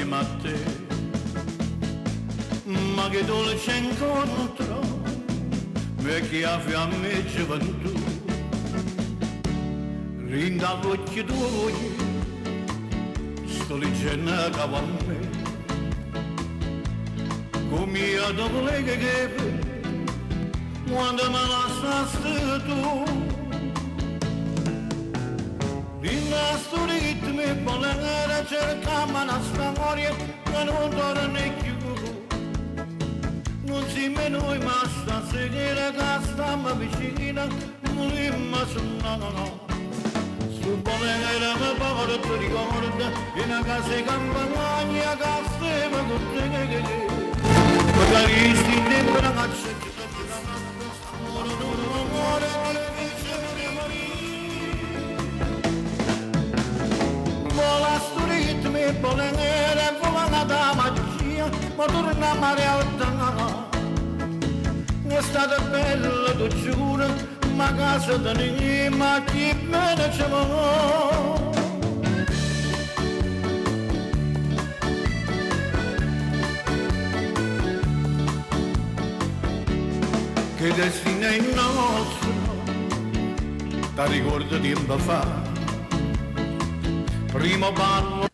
insieme a te, ma che dolce incontro, vecchia fiamma e gioventù, rinda l'occhio tuoi, sto leggendo che va a me, come io dopo lei che quando me lasciaste tu. In questo ritmo e volere cercare una storia che non torna più. Non si me noi ma stasera che stiamo vicino, non su no. Su volere mi porto ricorda, in una casa di campagna che stiamo con te. Magari sti tempo ragazzi, vola sto ritmo e volere, vola da magia, ma torna a realtà. È stata bella, tu giuro, ma casa da niente, ma chi bene c'è mo'. Che destino è il nostro, ti ricordo tempo fa. Primo ballo.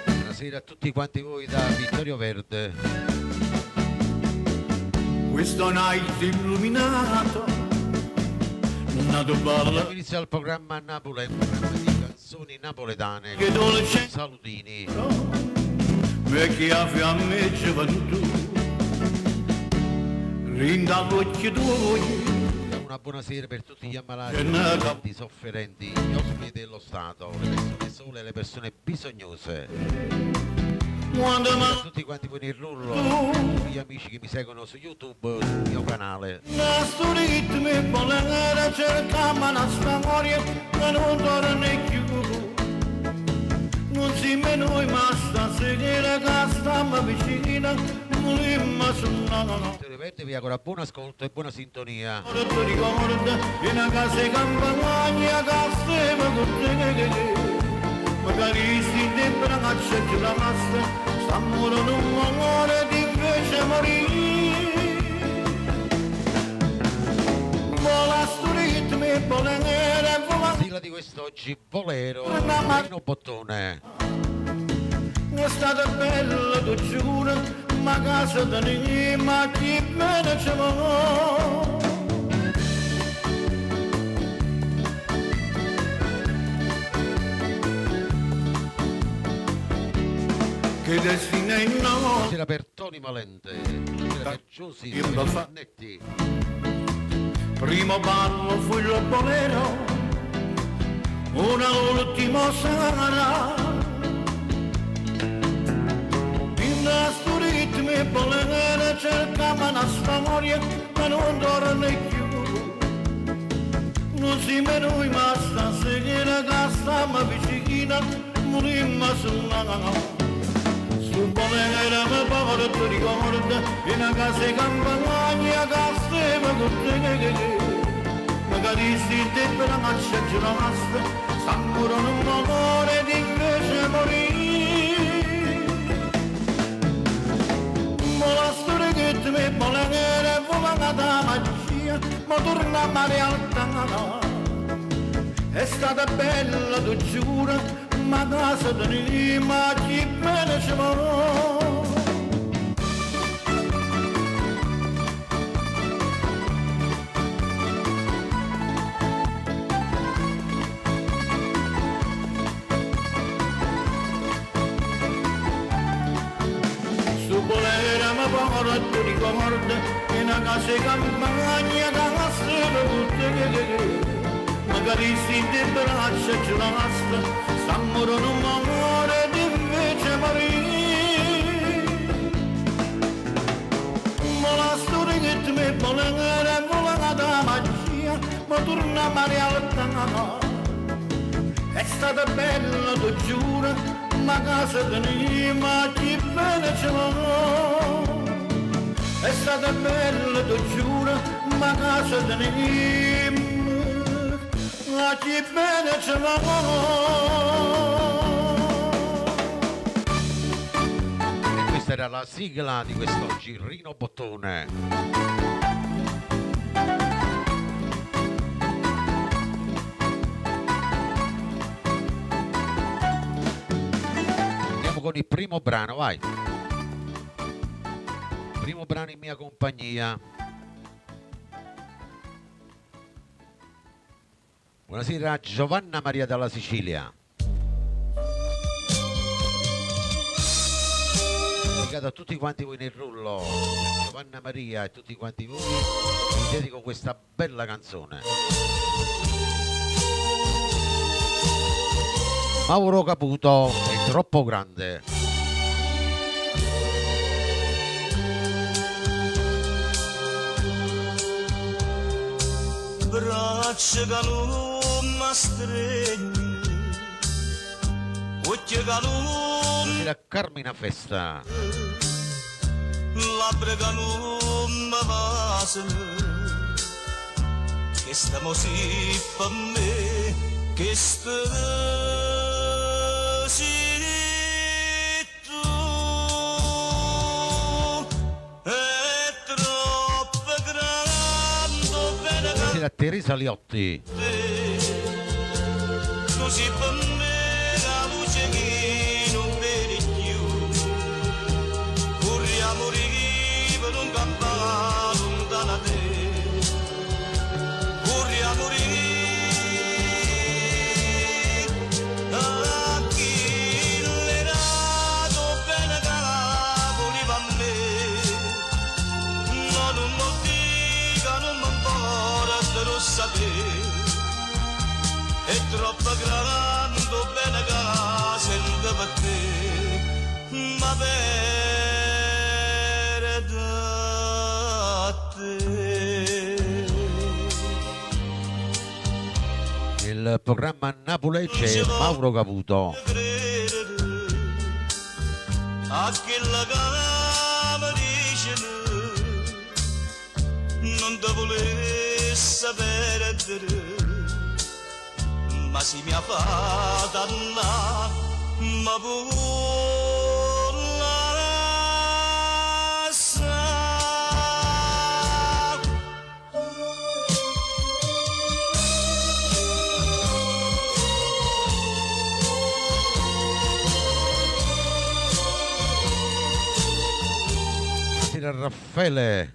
Buonasera a tutti quanti voi da Vittorio Verde. Questo night illuminato, nato ballo. Inizia il programma Napoli, un programma di canzoni napoletane. Che dolce salutini. Vecchia fiamma e gioventù, rinda l'occhio tuoi. Una buona sera per tutti gli ammalati, i sofferenti, gli ospiti dello Stato, le persone sole e le persone bisognose. Per tutti quanti voi nel rullo, gli amici che mi seguono su YouTube, sul mio canale. Questo ritmo e volere cercare una storia che non torna più. Non si me noi ma stasera che stiamo vicino, non su no. Vi auguro buon ascolto e buona sintonia. Ricorda, in una casa di campagna che stiamo con te. Magari sti tempo ragazzi che la nostra, sta morendo un amore di invece morire. Vola sto ritmo e volere, vola. Sigla di quest'oggi, Bolero, Rino Bottone. È stata bella, tu giuro, ma casa da niente, ma chi bene c'è mo'. Che destino è il nostro. Buonasera per Tony Valente, buonasera per Giussi Fannetti. Primo ballo fu il bolero, una ultima sera. In questo ritmo e volere cercava una storia che non torna più. Non si me noi ma stasera che stiamo vicino, morimmo su no. Su volere mi porto ricorda, in una casa di campagna che stiamo con te. Magari sti tempo la macchia giù la masta, sta morendo un amore di invece morire. Vola sto ritmo e volere, vola da magia, ma torna a realtà. È stata bella, tu giuro, ma casa da niente, ma chi bene c'è mo'. Su volere mi porto ricorda, in una casa di campagna che stiamo con te. Magari sti tempo lascia giù la nostra, sta morendo un amore di invece morire. Vola sto ritmo e volere, vola da magia, ma torna a realtà. È stata bella, tu giuro, ma casa da niente, ma chi bene c'è mo'. È stata bella, tu giuro, ma casa da niente, ma chi bene ce l'ha. era la sigla di quest'oggi, Rino Bottone. Con il primo brano, vai. Primo brano in mia compagnia. Buonasera Giovanna Maria dalla Sicilia. Dedicato a tutti quanti voi nel rullo. Giovanna Maria e tutti quanti voi vi dedico questa bella canzone. Mauro Caputo è troppo grande. Braccia caluma stregni, occhi caluma, la Carmina Festa. labbra caluma vasano, che stiamo sì per me, che la Teresa Liotti. Così per me la luce che non vedi più, corriamo per un campano lontano da te, corriamo a chi l'era bene cavoli per me, no non mi dica, non mi importa di non sapere. È troppo grande bene che sento per te, ma per te. Il programma Napulecce Mauro Caputo. A chi la cama dice non te volesse perdere, ma si mi ha fatto andare, ma Buonasera Raffaele.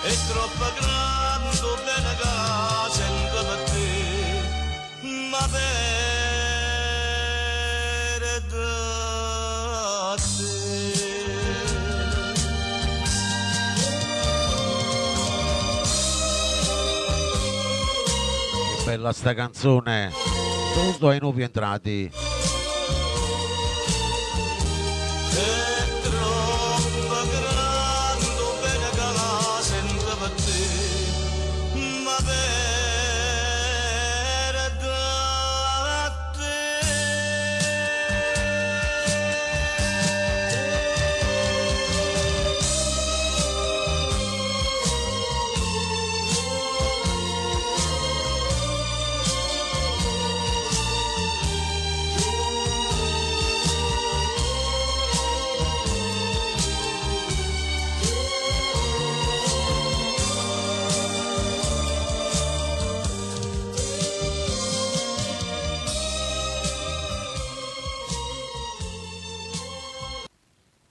è troppo grande bene che sento per te, ma per Che bella sta canzone, tutto ai nuovi entrati.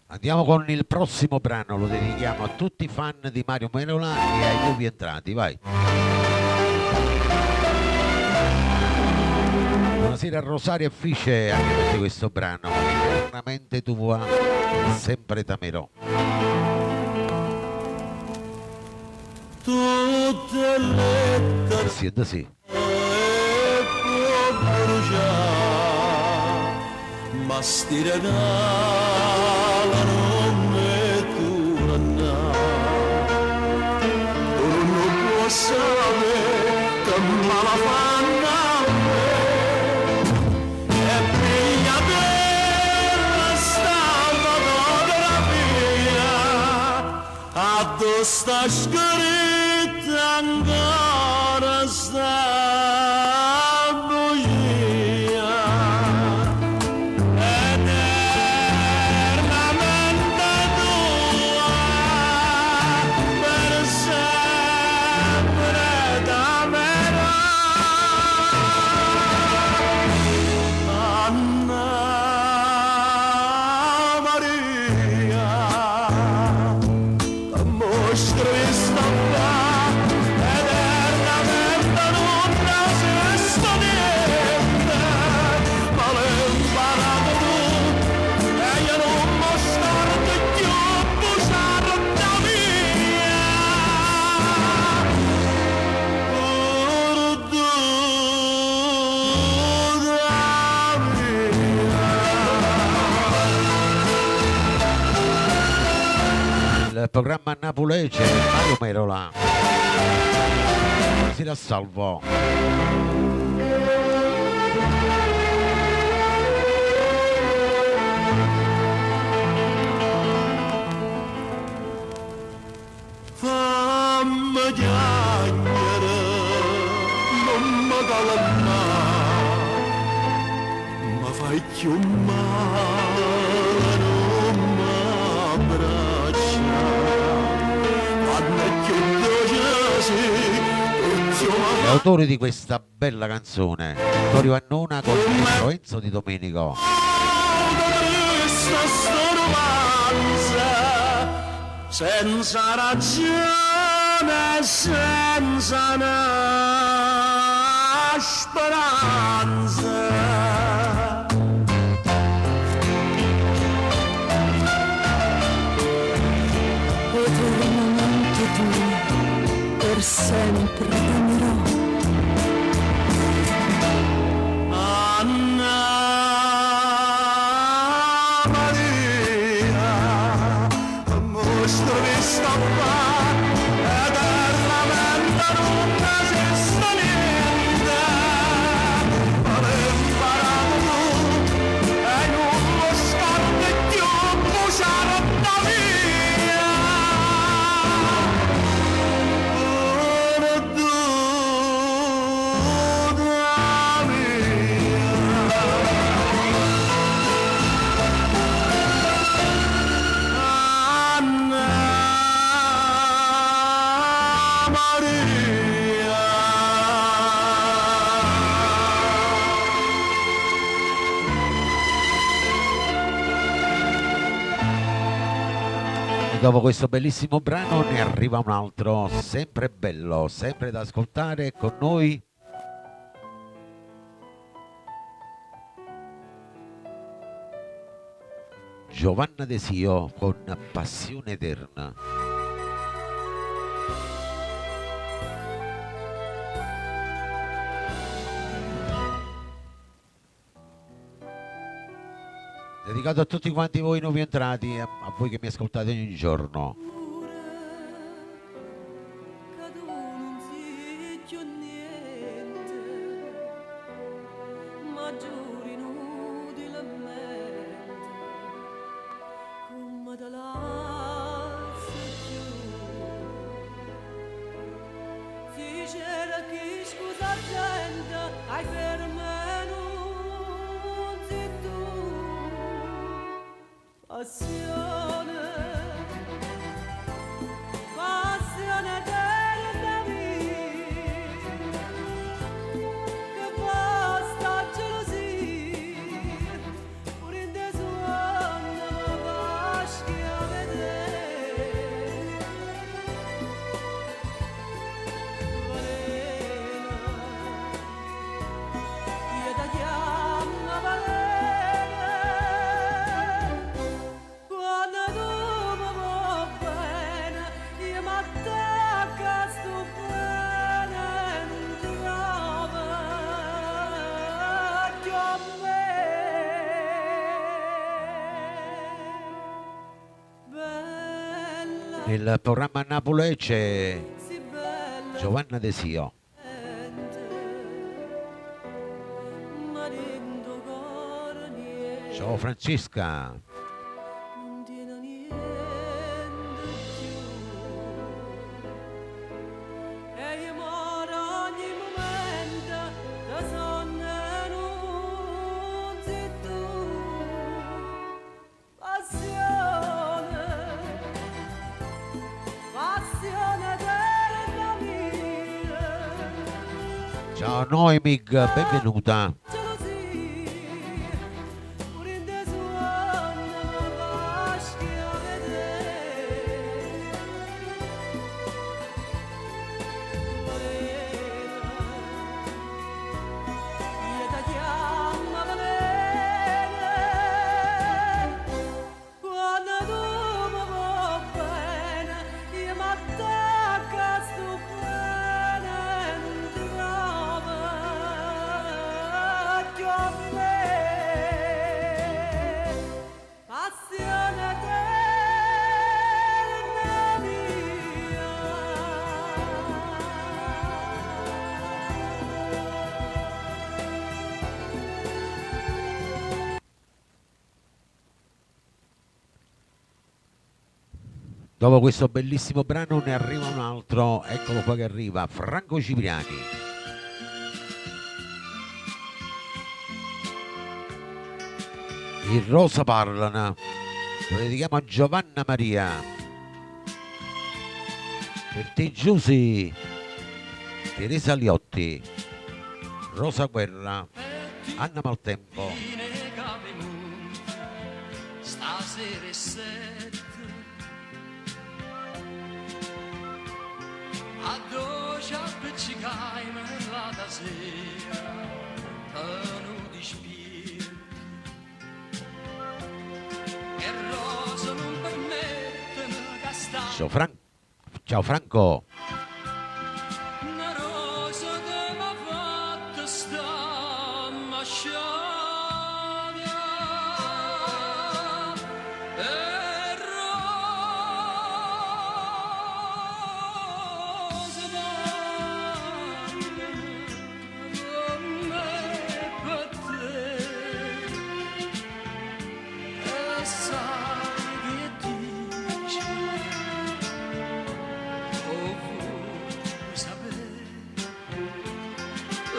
Andiamo con il prossimo brano, lo dedichiamo a tutti i fan di Mario Merola e ai nuovi entrati, vai. Buonasera Rosario e Fice, anche per te questo brano, eternamente tua, sempre t'amerò. tutte le Sì. ma stirano e tu non puoi sapere che me la fanno sta scritta ancora sta bugia eternamente tua per sempre t'amerò Anna Maria mostro stampa eternamente non resisto niente ma l'ho imparato tu e io non mostrarti più bugiarda mia Il programma Napulece, Mario Merola. Si la salvo. fammi piangere non mi calmare ma fai più male non mi abbracciare quando è più dolce Gli autori di questa bella canzone, Vittorio Annona con Lorenzo Di Domenico. questa romanza senza ragione senza una speranza eternamente tu, per sempre t'amerò. Anna Maria mostro di stampa eternamente non esiste niente ma l'ho imparato tu e non lo scordi più bugiarda mia E dopo questo bellissimo brano ne arriva un altro, sempre bello, sempre da ascoltare con noi. Giovanna Desio con Passione Eterna. Dedicato a tutti quanti voi nuovi entrati, a voi che mi ascoltate ogni giorno. Che tu non sei più niente, ma giuri inutilmente, come te lasci più. Si cerchi scusa gente, hai per me non sei tu. Passione, passione eterna mia, che basta gelosia, pure in te suona vaschi a vedere. Valena, io ti chiamo Valena. Quando tu mi vuoi bene, io mi attacco a sto bene, non trovo più a me. Bella, Nel programma Napoli c'è sì bella Giovanna Desio. gente, ma dentro cuore niente. Ciao Francesca. Non tiene niente più. Ciao Noemig, benvenuta. Dopo questo bellissimo brano ne arriva un altro, eccolo qua che arriva, Franco Cipriani. Il Rosa parlano, lo dedichiamo a Giovanna Maria. Per te Giusy, Teresa Liotti, Rosa Guerra, Anna Maltempo. Stasera è sette, a doce appiccicai me la da sera, non dispiego, e rosa non permettono che sta. Ciao Franco. Una rosa che m'ha fatto sta masciata, e rosa con me per te, e sai che dici,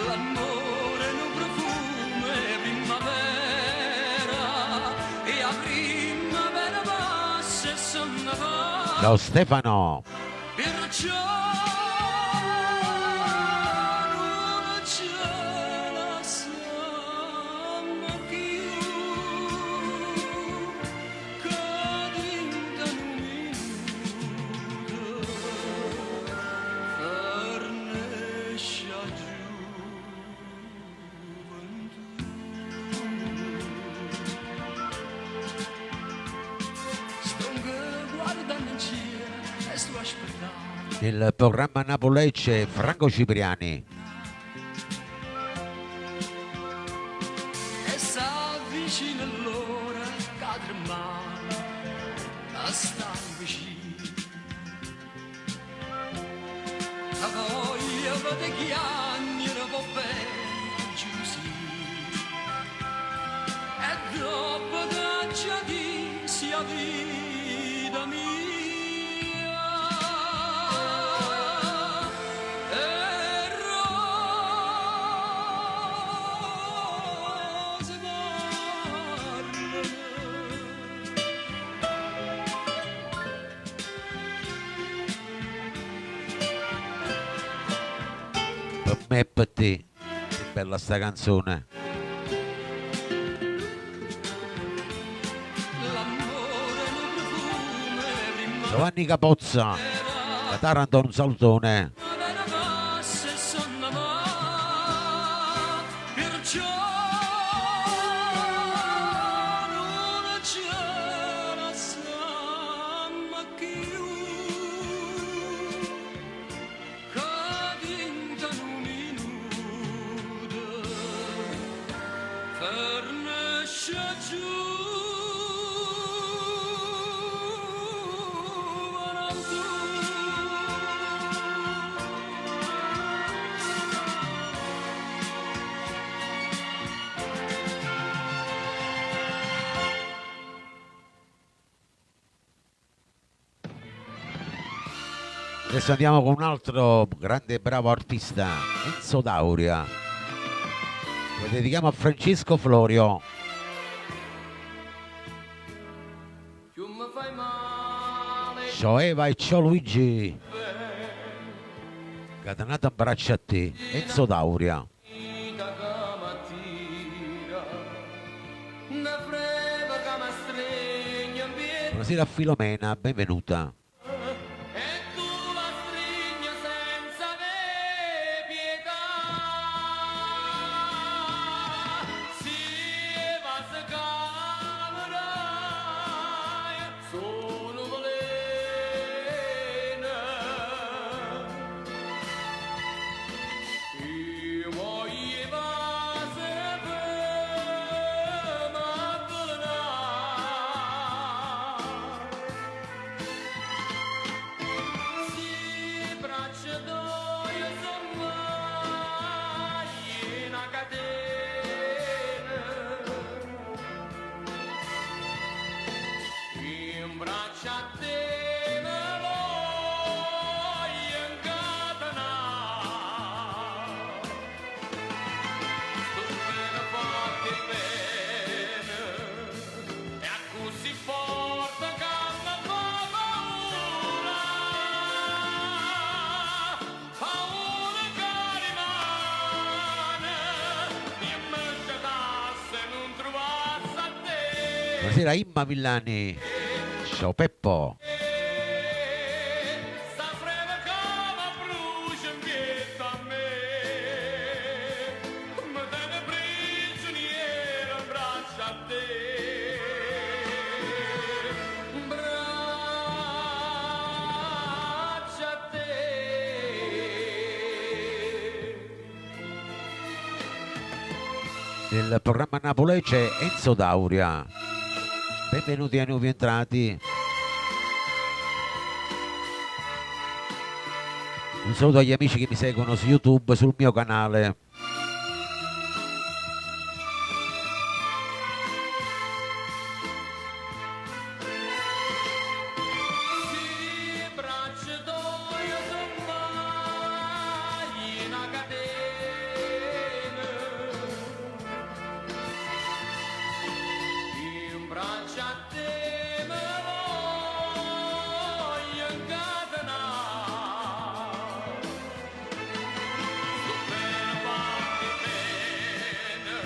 l'amore non profumo è primavera, e a primavera passa e sono va. Ciao Stefano. Perciò non ce la siamo più, che dinta un minuto fornisce a sto guardando in giro e sto aspettando. Nel programma Napolecce Franco Cipriani. E s'avvicina l'ora che tremano a star vicino, la voglia di chiagnere può bene chiusi, e dopo che già di sia vita mia, e rose parlano. Per me e per te. Che bella sta canzone. L'amore non profumo è primavera, Giovanni Capozza. Da Taranto un salutone. passa e sono va. Perciò non ce la siamo più, che dinta un minuto fornisce Adesso andiamo con un altro grande e bravo artista, Enzo Dauria. Lo dedichiamo a Francesco Florio. più mi fai male, Ciao Eva e ciao Luigi. Catenata in braccio a te, Enzo Dauria. vita che m'attira, una freva che mi stringe in piedi. Buonasera a Filomena, benvenuta. E tu la stringi senza avere pietà. Si va se camerai, sono veleno. Io voglio evase per m'abbandonare. Si braccia d'oio son mai in una catena. In braccia a te me voglio incatenare. Sto bene forte bene, e a così forte che mi fa paura. Paura che rimane, e mi se non trovassi a te. Buonasera Imma Villani. Ciao Peppo. Sta freva che mi brucia in piedi a me, mi tiene prigioniero in braccio a te. Braccia a te. Nel programma Napoli c'è Enzo Dauria. Benvenuti ai nuovi entrati. Un saluto agli amici che mi seguono su YouTube, sul mio canale. Si braccia d'oio son mai in una catena. In braccia a te me voglio incatenare. Sto bene fatti bene,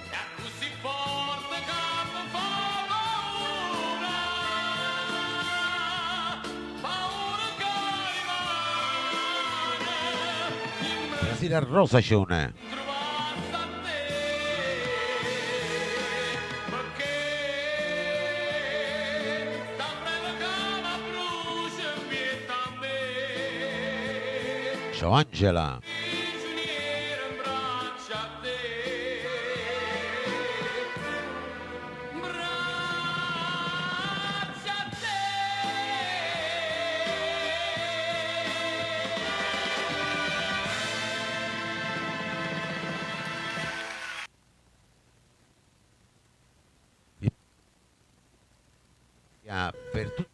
e a così forte che mi fa paura. Paura che rimane, in me Buonasera Rosacione. trovassi a te. Perché sta freva che mi brucia in piedi a me. Ciao Angela. Prigioniero in braccio a te. Braccia a te. Per tutti.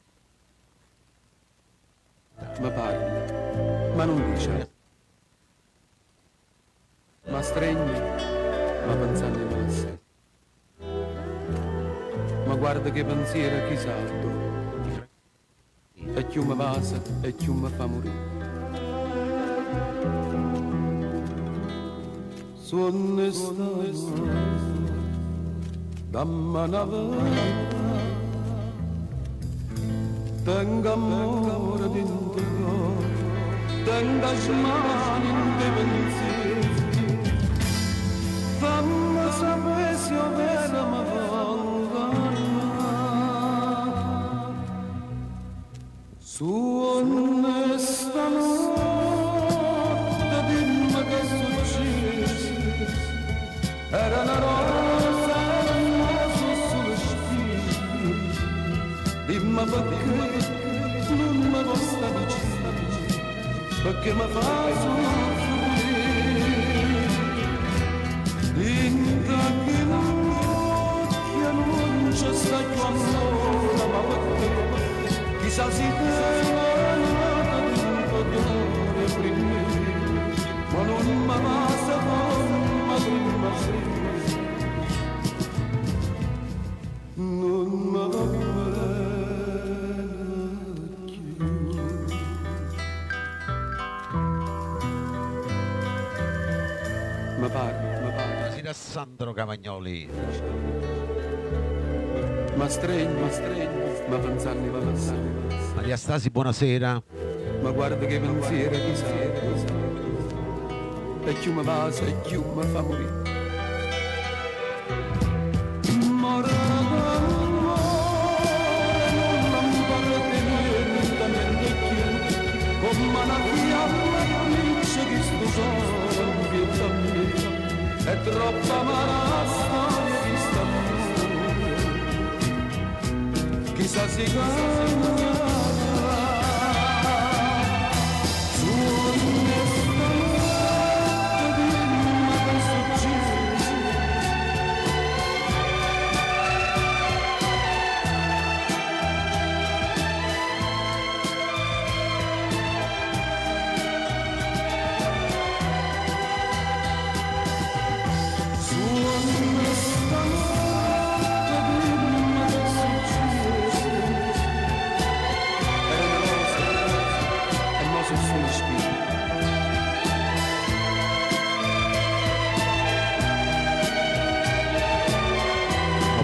Ma parla, ma non dice, ma stregne, ma pensando in massa. Ma guarda che pensiero chi salto, e chi mi passa e chi mi fa morire. Suonne stanno, dammi una volta. Tenga amore dentro, tenga mani in te pensieri. Fammi sapere se io vera mi venga. Suonne stanotte, dimmi che è successo. Era una rosa, naso sullo stile. Dimmi perché non mi basta vicino, perché mi fa soffrire. Inda che l'occhio non c'è sta più amore, ma perché chissà si deve un po' d'ore prima, ma non mi basta ma prima sera. Non mi va bene più. Buonasera Sandro Cavagnoli. Ma stregno, ma pensarne va passare. Maria Stasi, buonasera. Ma guarda che pensiero che sa. E più mi va, e più mi fa morire. È troppa amara storia di st'amore. Chissà si cambierà. Su questa notte dimmi che succede.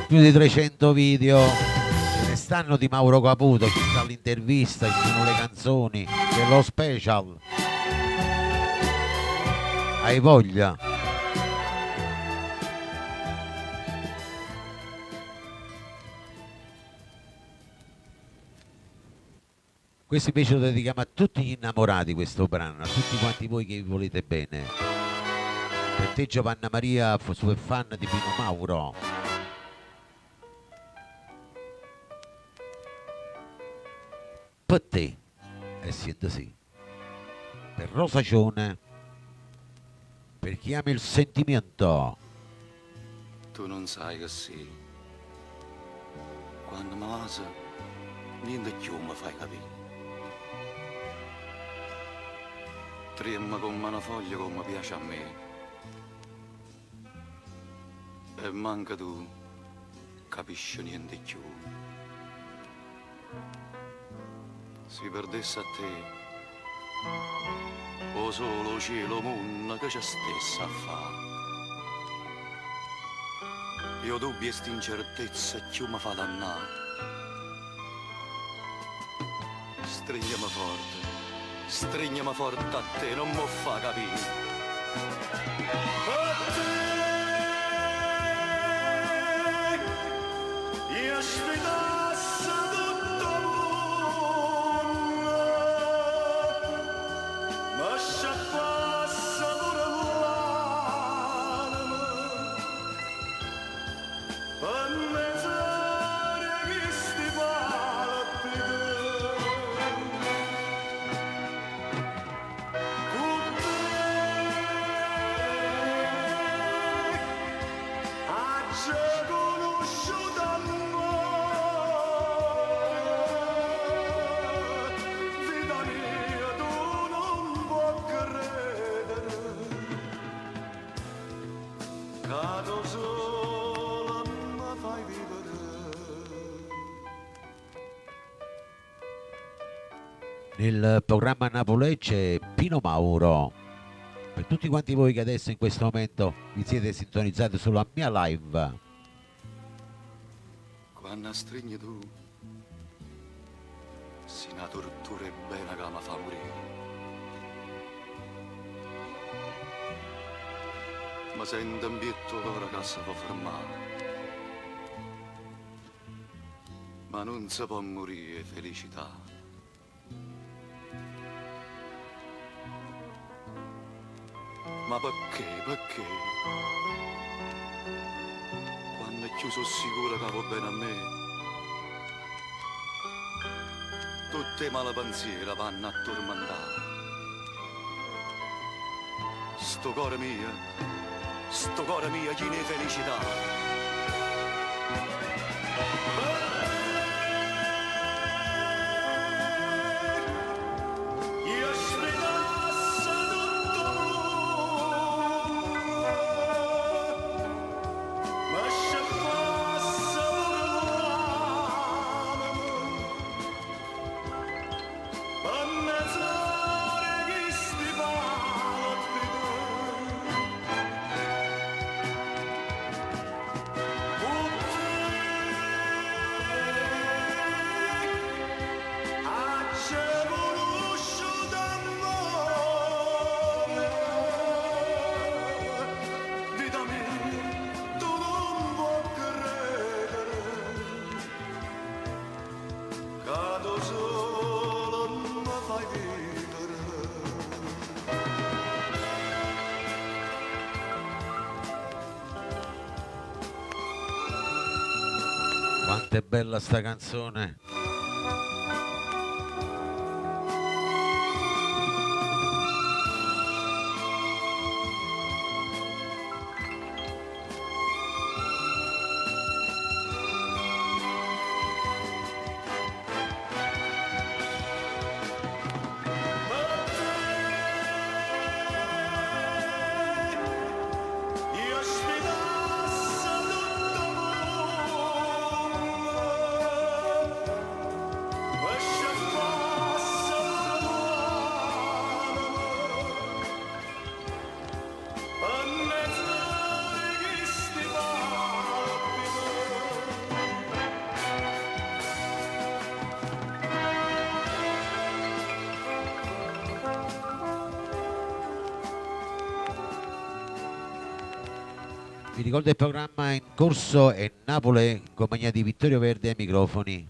Più di 300 video, ce ne stanno di Mauro Caputo, ci sta l'intervista, ci sono le canzoni, c'è lo special. Hai voglia? Questo invece lo dedichiamo a tutti gli innamorati, questo brano, a tutti quanti voi che vi volete bene. Per te Giovanna Maria, super fan di Pino Mauro. Per te, e siete sì, per Rosagione, per chi ama il sentimento. Tu non sai che sì. Quando mi lasi, niente più mi fai capire. Tremma come una foglia come piace a me. E manca tu, capisci niente più. Si perdesse a te, o solo cielo mondo che c'è stessa a fa. Io dubbi e st'incertezza più mi fa dannare. Stringiami forte a te, non mi fa capire. A te, io sfidasse tutto mondo, ma sciacquasse pure l'anima, per mezz'aria che sti palpiti. Nel programma Napoli c'è Pino Mauro. Per tutti quanti voi che adesso in questo momento vi siete sintonizzati sulla mia live. Quando stringi tu, si una tortura e bene che mi fa morire. Ma sento un bietto d'ora che si può fermare. Ma non si può morire felicità. Ma perché? Quando è chiuso sicuro che va bene a me, tutte le male pensieri vanno a tormentare. Sto cuore mio, chi ne felicità. Quanto è bella sta canzone. Io sfidasse tutto mondo, e scappasse l'uomo, a mezzo di sti palpiti. Vi ricordo il programma in corso è Napoli in compagnia di Vittorio Verde ai microfoni.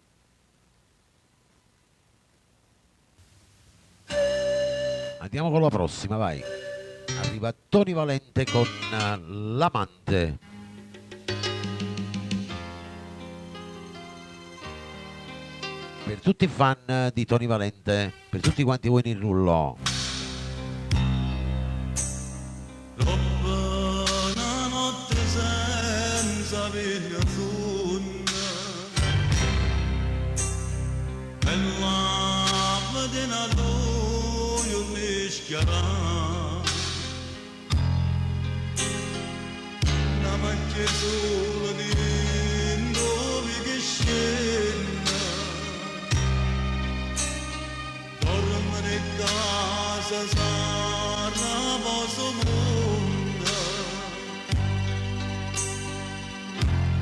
Andiamo con la prossima, vai. Arriva Tony Valente con L'amante. Per tutti i fan di Tony Valente, per tutti quanti voi nel rullo. Troppa una notte senza via azzurra, e la mattina lui mi schiarà, una macchia sola di dove che scenda, tornare a casa sarà posso mondo,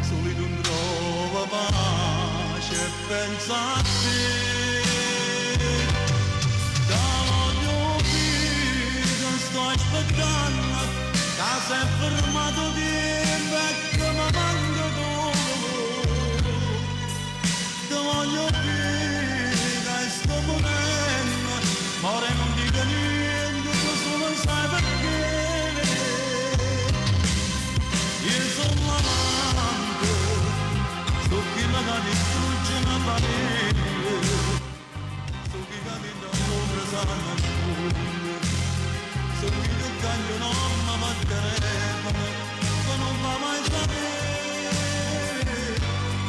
soli non trova pace e pensa a te. Da voglio che sto aspettando, che sei fermato di becco ma manca tu. Da voglio che sto morendo, more non dico niente, tu solo sai perché. Io sono l'amante, sto chi mi dà distrugge una famiglia, sto chi cammina l'ombra sa nasconde, sto chi che cambio non mi batterebbe, sto non va mai sapere,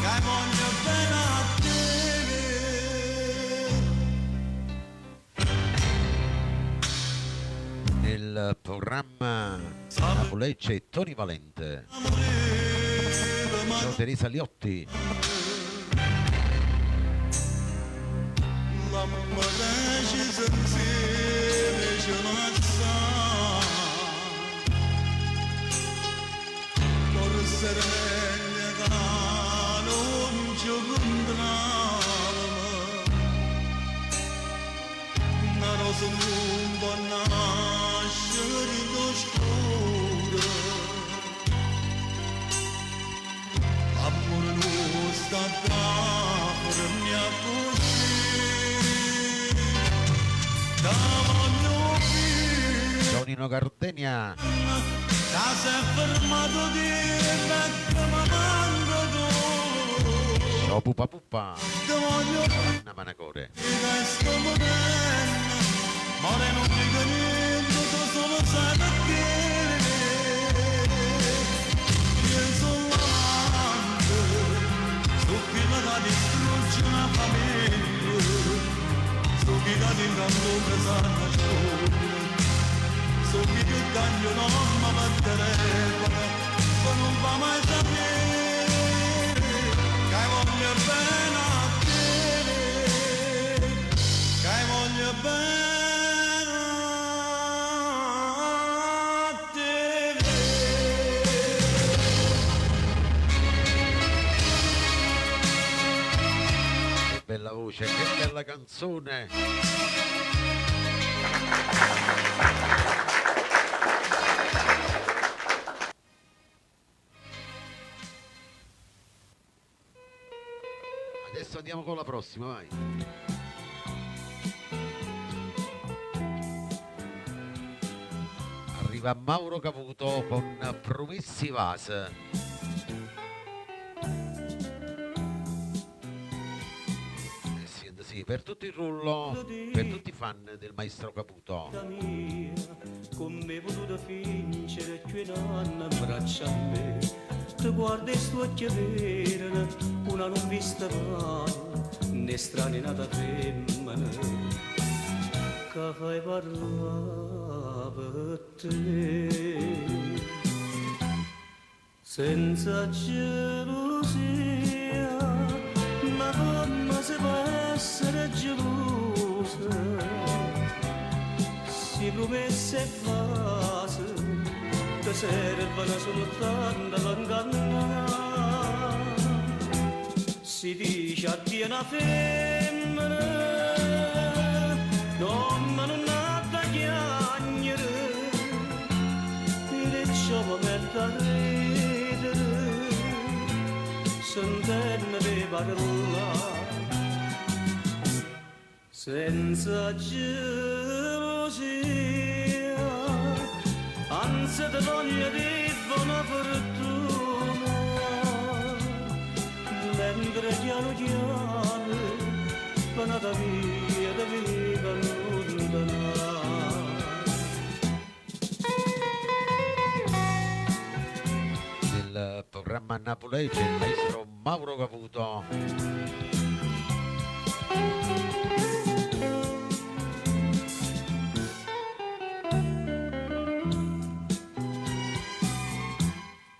che voglio bene a te. Nel programma Napoli c'è Tony Valente. Ciao Teresa Liotti. Amore non sta per mia così, da voglio dire, Tonino Gardenia. da si è fermato di becco ma manco tu, Ciao Pupa Pupa. da voglio dire, Anna Manacore. che sto morendo, more non dico niente, tu solo sai perché. Io sono l'amante, sto qui da distrugge una famiglia, sto qui da intanto presa nasconde, sto qui che cambio non mi batterebbe, ma non va mai sapere, che voglio bene a te, che voglio bene a te. Che bella voce, che bella canzone. Adesso andiamo con la prossima, vai. Arriva Mauro Caputo con Promessi Vase. per tutto il rullo, per tutti i fan del maestro Caputo. Mia, come potuto fingere che non abbraccia a me? Ti guarda e sto occhio vero, una non vista mai, né strana nata femmina, che fai parlare per te. Senza gelosia, ma come si può essere gelosa? Si promesse fase, ti servono soltanto per ingannare. Si dice addio una femmina, non ha da chiagnere, e ciò mi mette a ridere, sentendo di parlare. Senza gelosia, anzi ti voglio di buona fortuna, mentre piano piano, panata via da viva lontana. Nel programma Napoli c'è il maestro Mauro Caputo.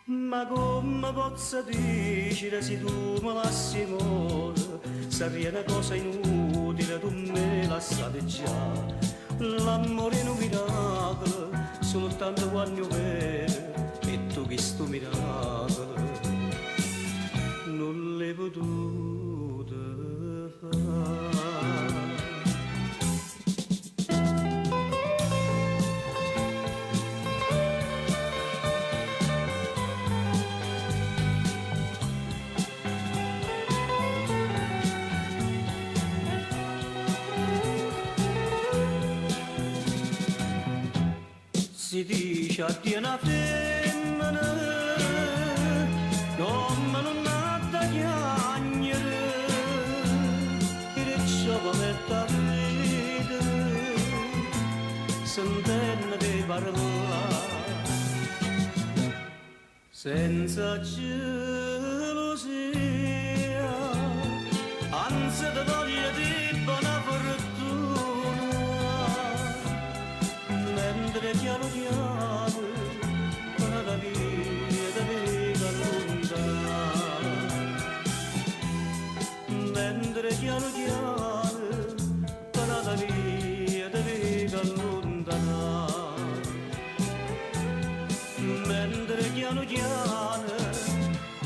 Ma come posso dire se tu mi lasci amore, sarebbe una cosa inutile, tu me la sai già. L'amore è un miracolo, soltanto quando vero, e tu che sto miracolo non l'hai potuto fare. Si dice addio una femmina, non ha da chiagnere, e ciò mi mette a ridere, sentendo di parlare. Senza gelosia, anzi ti voglio di buona fortuna, mentre piano piano la via da vita lontana, mentre piano piano la via da vita lontana, mentre piano piano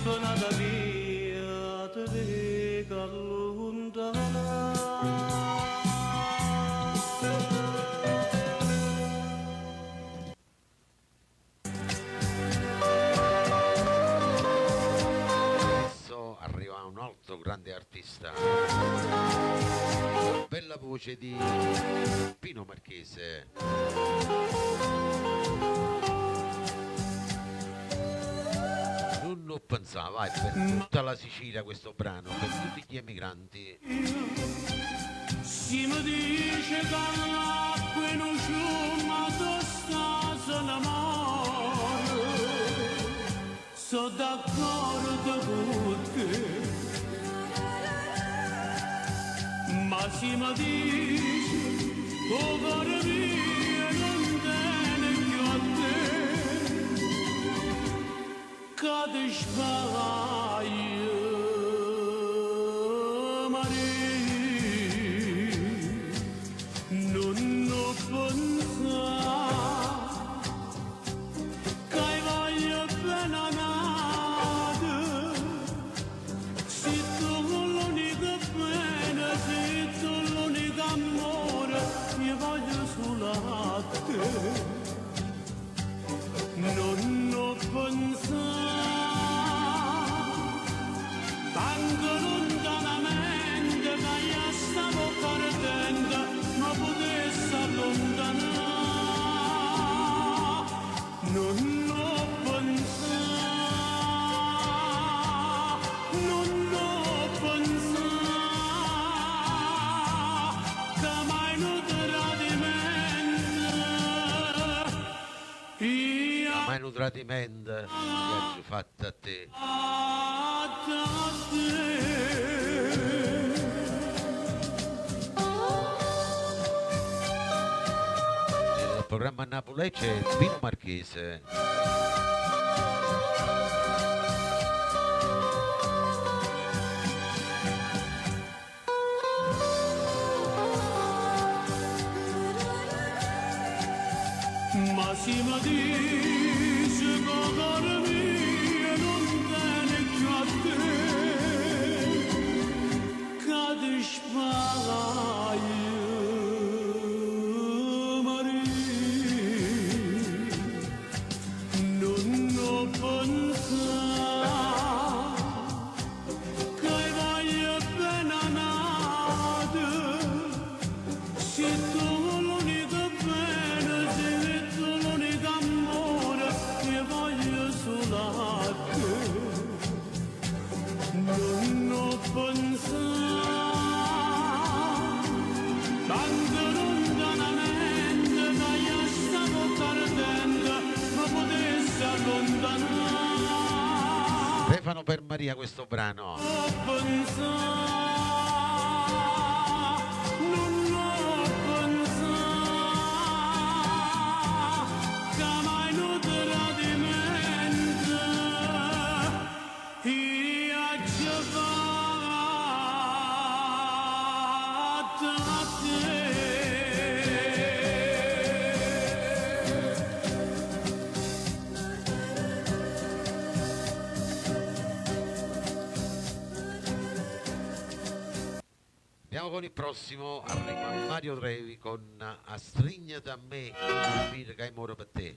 la via da vita lontana. Arriva un altro grande artista, bella voce di Pino Marchese. Non pensava, vai, per tutta la Sicilia questo brano, per tutti gli emigranti. Si mi dice che l'acqua non c'è, ma tosta se ne muore, sono d'accordo con te. Ma si mi dice, oh cuore mio, non tiene più a te, che ti sbaglio, Maria, non ho pensato che voglio bene a nada, se tu l'unica pena, se tu l'unico amore, io voglio solo un tradimento che ho fatto a te. Il programma a Napoli c'è Pino Marchese. Ma si mi dice cuore mio non tiene più a te che ti sparaio Maria non ho pensato che voglio bene nata se tu l'unica bene sei tu l'unico amore che voglio solo a te non ho pensato tanto lontanamente da io stavo perdendo ma potessi allontanare Stefano per Maria questo brano. ho pensato non ho pensato che mai non tradimento io ci ho fatto a te Andiamo con il prossimo, arriva Mario Trevi con A stringa da me, dire che hai moro per te.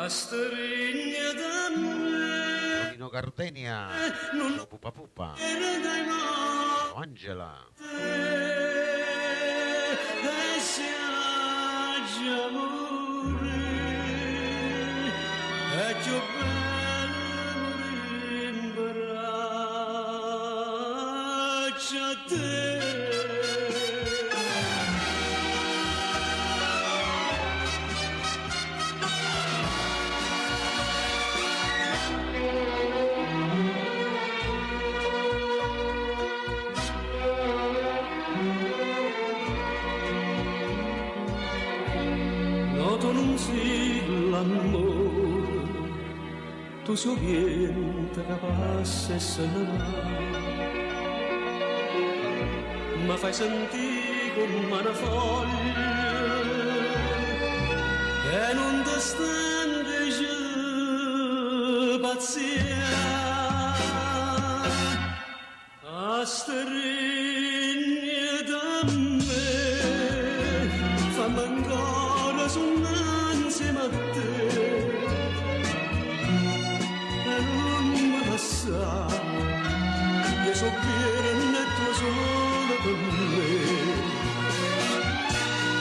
a stringe da me Tonino Gardenia, Pupa Pupa, e dai mano Angela, e si aggia amore e più bello morire in braccio a te noto non si l'amore tu si orienta che passa e se ne va ma fai sentire come una foglia e non ti stende giù pazienza a stringe da me fammi ancora sognare insieme a te e non mi passa io so bene e tu solo per me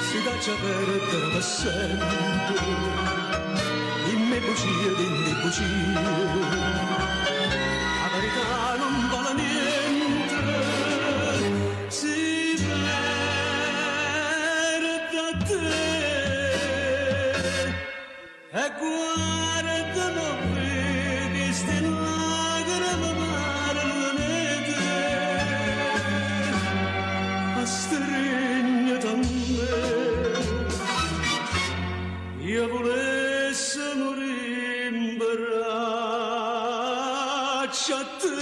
si lascia perdere per sempre in me bugie di bugie la verità non vale niente si perde a te e guarda non vedi sti lacrime parlane te a stringe da me io volessi morire in braccio a te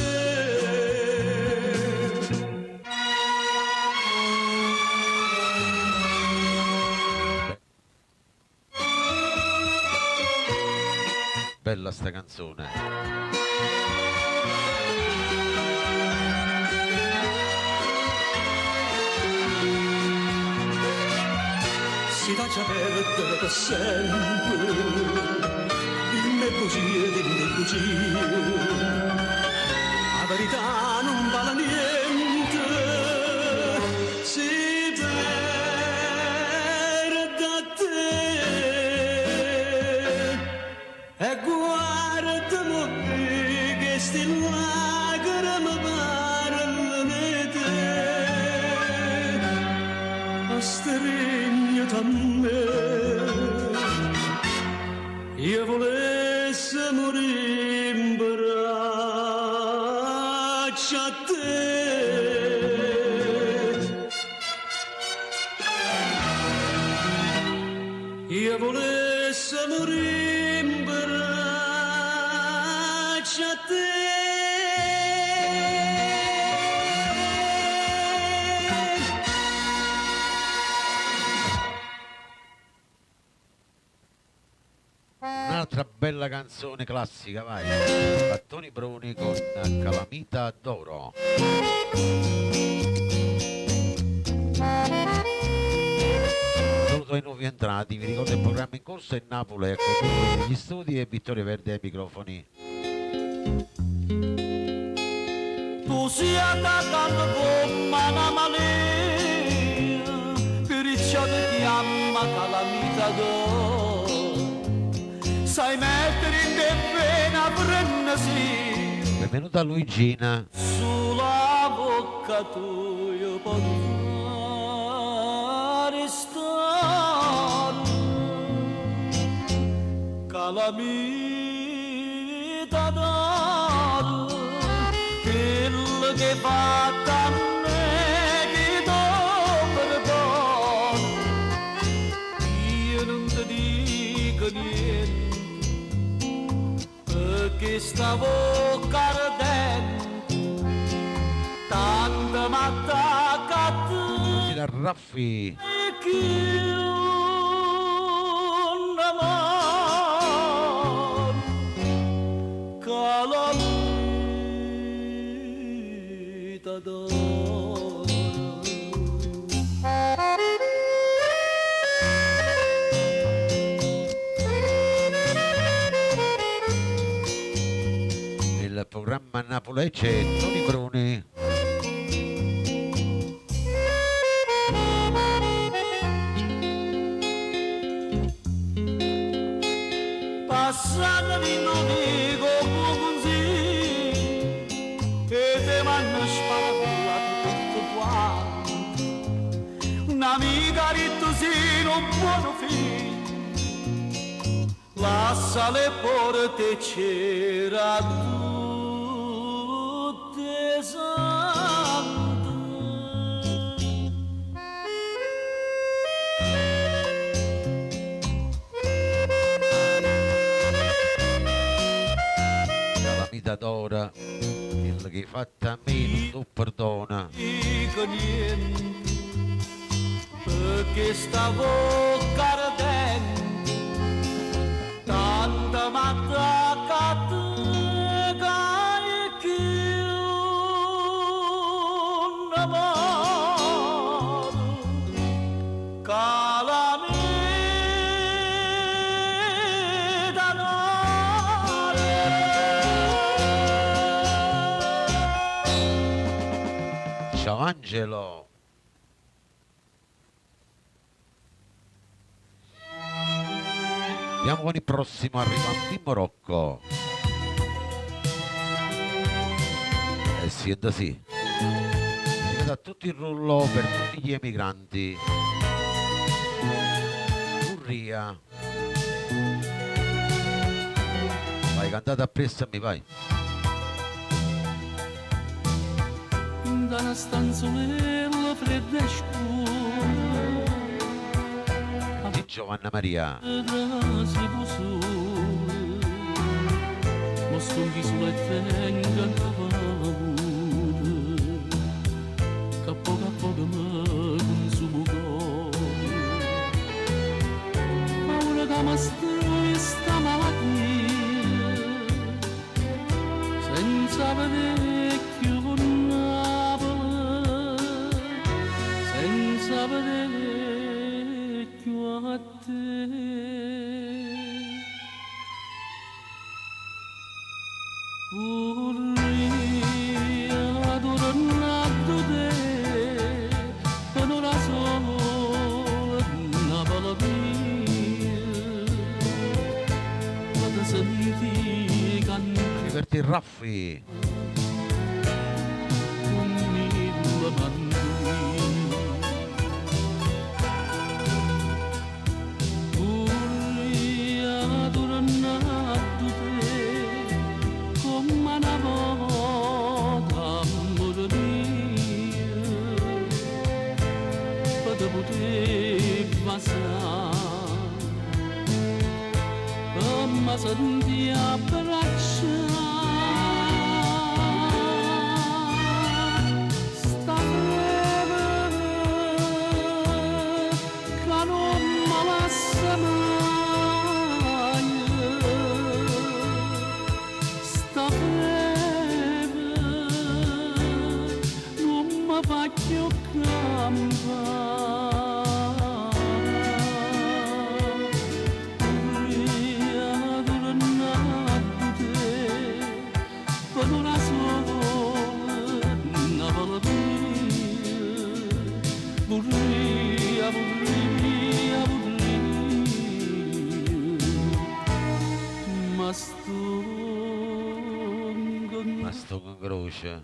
bella sta canzone. si lascia perdere per sempre in me bugie di me bugie la verità non vale niente si perde a te e guarda morire che sti lacrime parlane te a stringe da me io volesse morire in braccio a te. Io volesse morire in braccio a te. Un'altra bella canzone classica, vai. Battoni Bruni con Calamita d'Oro. Saluto ai nuovi entrati, vi ricordo il programma in corso è Napoli a condurre negli studi e Vittorio Verde ai microfoni. Tu sia cantando come una malia, per ciò che chiama calamita d'oro. Sai mettere in te pena frenesi, Benvenuta Luigina. sulla bocca tua io posso restare. Calamita d'oro, quello che fa a me che do perdono. Io non ti dico niente, perché sta bocca ardente tanto m'attacca a te. Da Raffi. Che un amor calamita d'oro. Il programma Napoli c'è Toni Bruni. Passata di non dico così e te m'hanno sparato tutto quanto. Un'amica rittosino buono figlio, lascia le porte c'era tutte sante. Calamita d'Oro, quello che hai fatto a me non lo perdona. Dico niente, perché sta bocca ardente tanta m'attacca a te, che un amore calamita d'oro. Ciao Angelo. Andiamo con il prossimo, arriva Mimmo Rocco. Eh sì, è da sì. Dedicato a tutto il rullo per tutti gli emigranti. Urria. Vai, cantate appresso a me, vai. Da una stanzolella fredda e scura Di Giovanna Maria. si può solo mostro un viso e tenga una paura che a poco mi consumo cuore. Paura che mi strui sta malattia senza vedere più senza vedere più a te. Vorrei adorarlo te, per ora solo una parola mia, quando senti cantare Diverti Raffi. con mille mandolini. Vorrei adorarlo senti abbracciare sta febbre che non mi lascia mai, sta febbre non mi fa più campare. Ma sto con croce.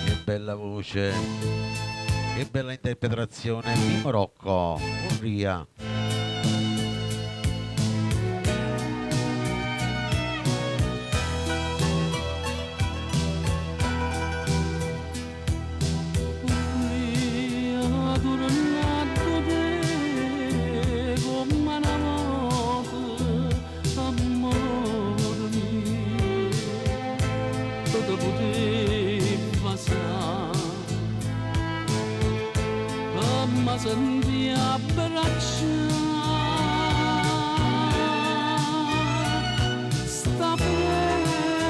Che bella voce, che bella interpretazione. Mimmo Rocco, Urria. Ma senti abbracciare sta febbre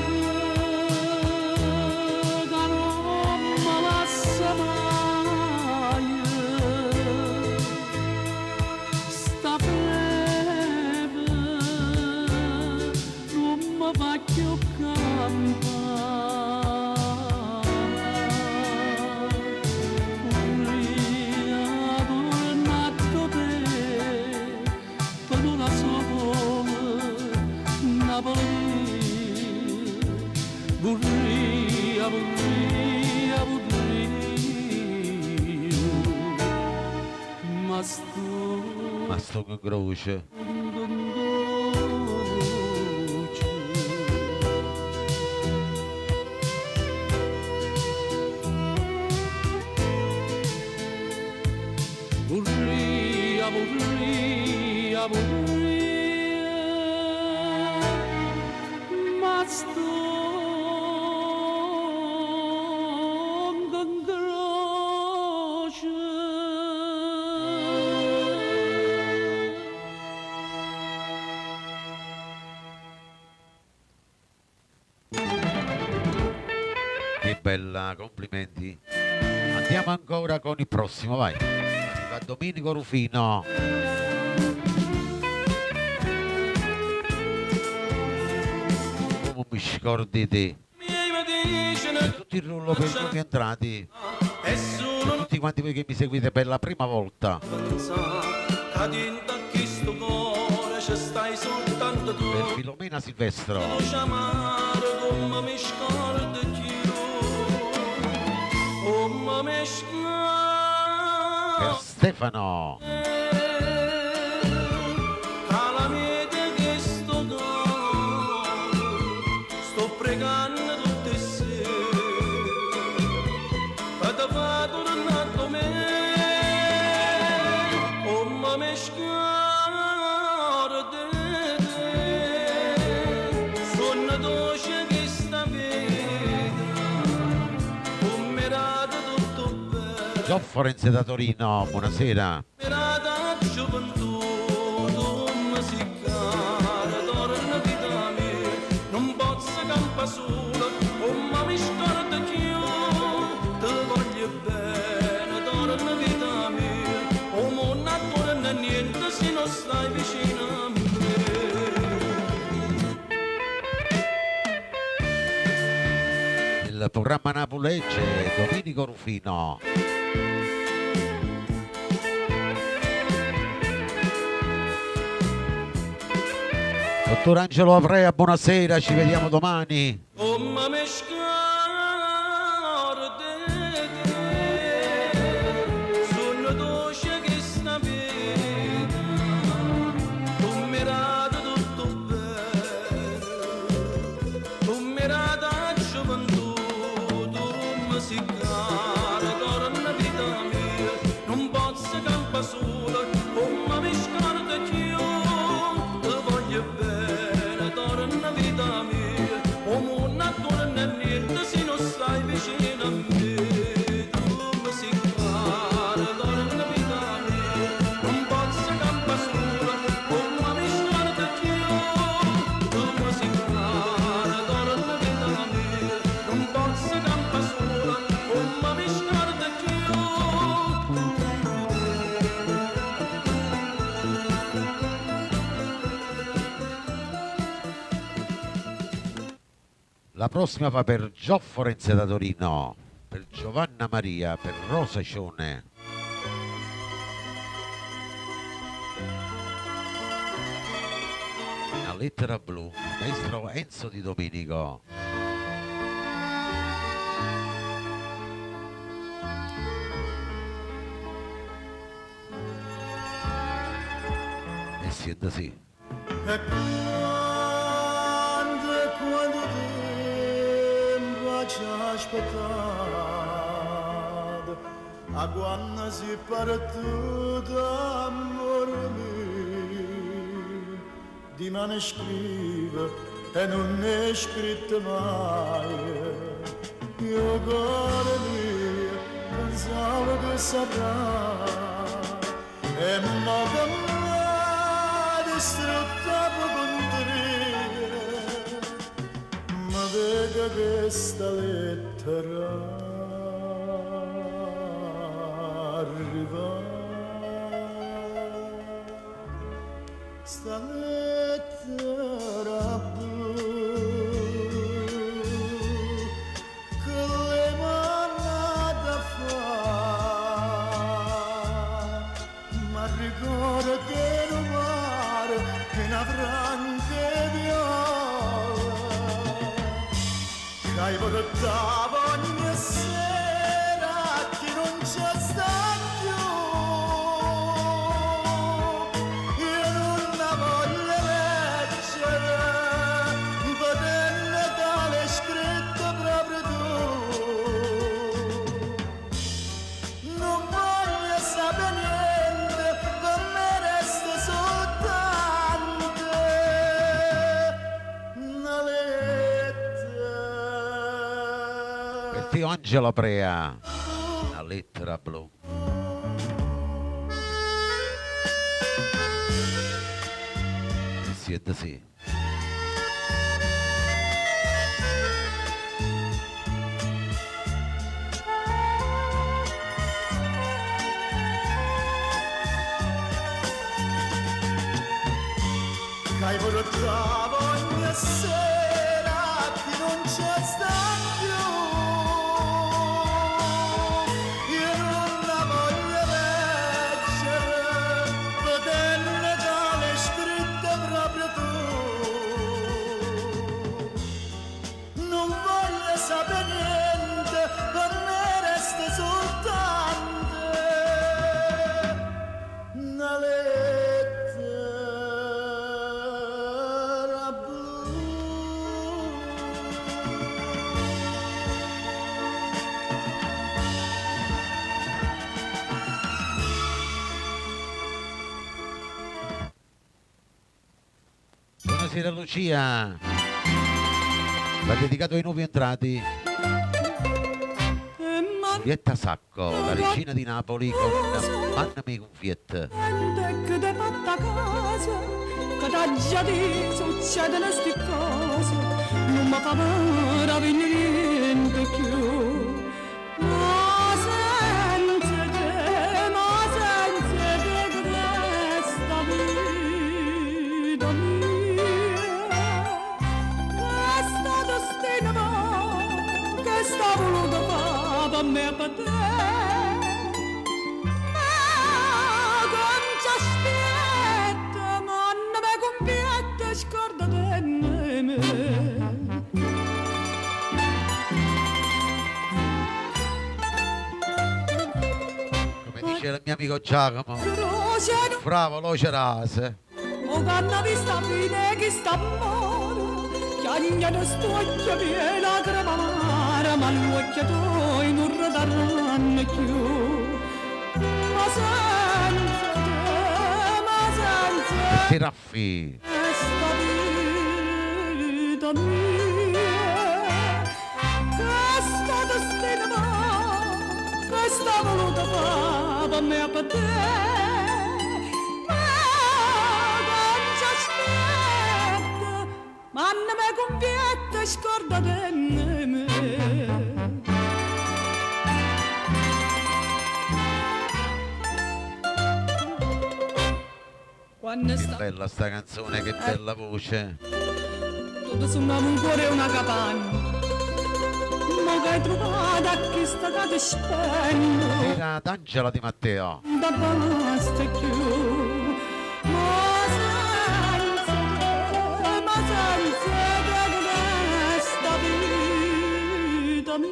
che non mi lascia mai, sta febbre non mi fa più campare. Vorria, vorria, vorria, ma sto con croce. Vorria, vorria, vorria, ma sto con croce. Che bella, complimenti. Andiamo ancora con il prossimo, vai. Arriva Domenico Rufino. Come mi scordi te? Tutto il rullo per i entrati. Per tutti quanti voi che mi seguite per la prima volta. Per Filomena Silvestro. Per Stefano. Sto pregando tutte sere per te far tornare con me. Oh ma mi scordi te, sono dolce che sta vita, come rada tutto bello. Gioffrenze da Torino, buonasera. Mirata gioventù, tu mi si cara, torna vita mia, non posso campare sola, oh ma mi scorda più, ti voglio bene, torna vita mia, oh ma non torna niente se non stai vicino a me. Il programma Napulegge, Domenico Rufino. Dottor Angelo Aprea, buonasera, ci vediamo domani. Oh ma mi scordi te, sono dolce che sta vita, tu mi rada tutto bene, tu mi rada gioventù, tu mi si cara, torna vita mia, La prossima va per Gio Forense da Torino, per Giovanna Maria, per Rosa Cione. Una lettera blu, maestro Enzo Di Domenico. E siete sì. E quando tempo ci ha aspettato, a quando si partito amore mio, di me ne scrive e non ne scritto mai. Io cuore mio pensavo che saprà, e mo che m'ha distrutta con te, ma vega che sta lettera arriva, sta lettera blu che le manata fa, ma ricorda che non mare che una franca viola che hai portato ogni sera che non c'è sta più. Io non la voglio leggere, potendo tale scritto proprio tu. Non voglio sapere niente, per me resta soltanto una lettera. Per te Angela Prea, una lettera blu. E siete sì. Che hai portato ogni sera che non c'è sta più. Io non la voglio leggere, potendo tale scritta proprio tu. Non voglio sapere niente, per me resta soltanto una lettera blu. Buonasera Lucia. Va dedicato ai nuovi entrati. Vietta Sacco, la regina di Napoli con Mandami Confiette. Che te fatta casa, che t'ha già detto succedono sti cose, non mi fa meraviglia niente più. Ma senza te questa vita mia, che sta destino che sta voluto fare per me e per te. Come dice il mio amico Giacomo, bravo Loce Rase. O canna vista fine che sta amore, chiagnano stocchia via lacrima amara, ma l'occhio tuoi non ridarranno più. Ma senza Perché Raffi? questa vita mia, questa destino questa voluta fa per me e per te. Ma non mi conviene scordate me. Quando Che sta bella sta canzone, che bella voce. tutto su un cuore e una capanna, hai trovata chi sta che ti spendo Era d'Angela Di Matteo. da basta più ma senza te questa vita mia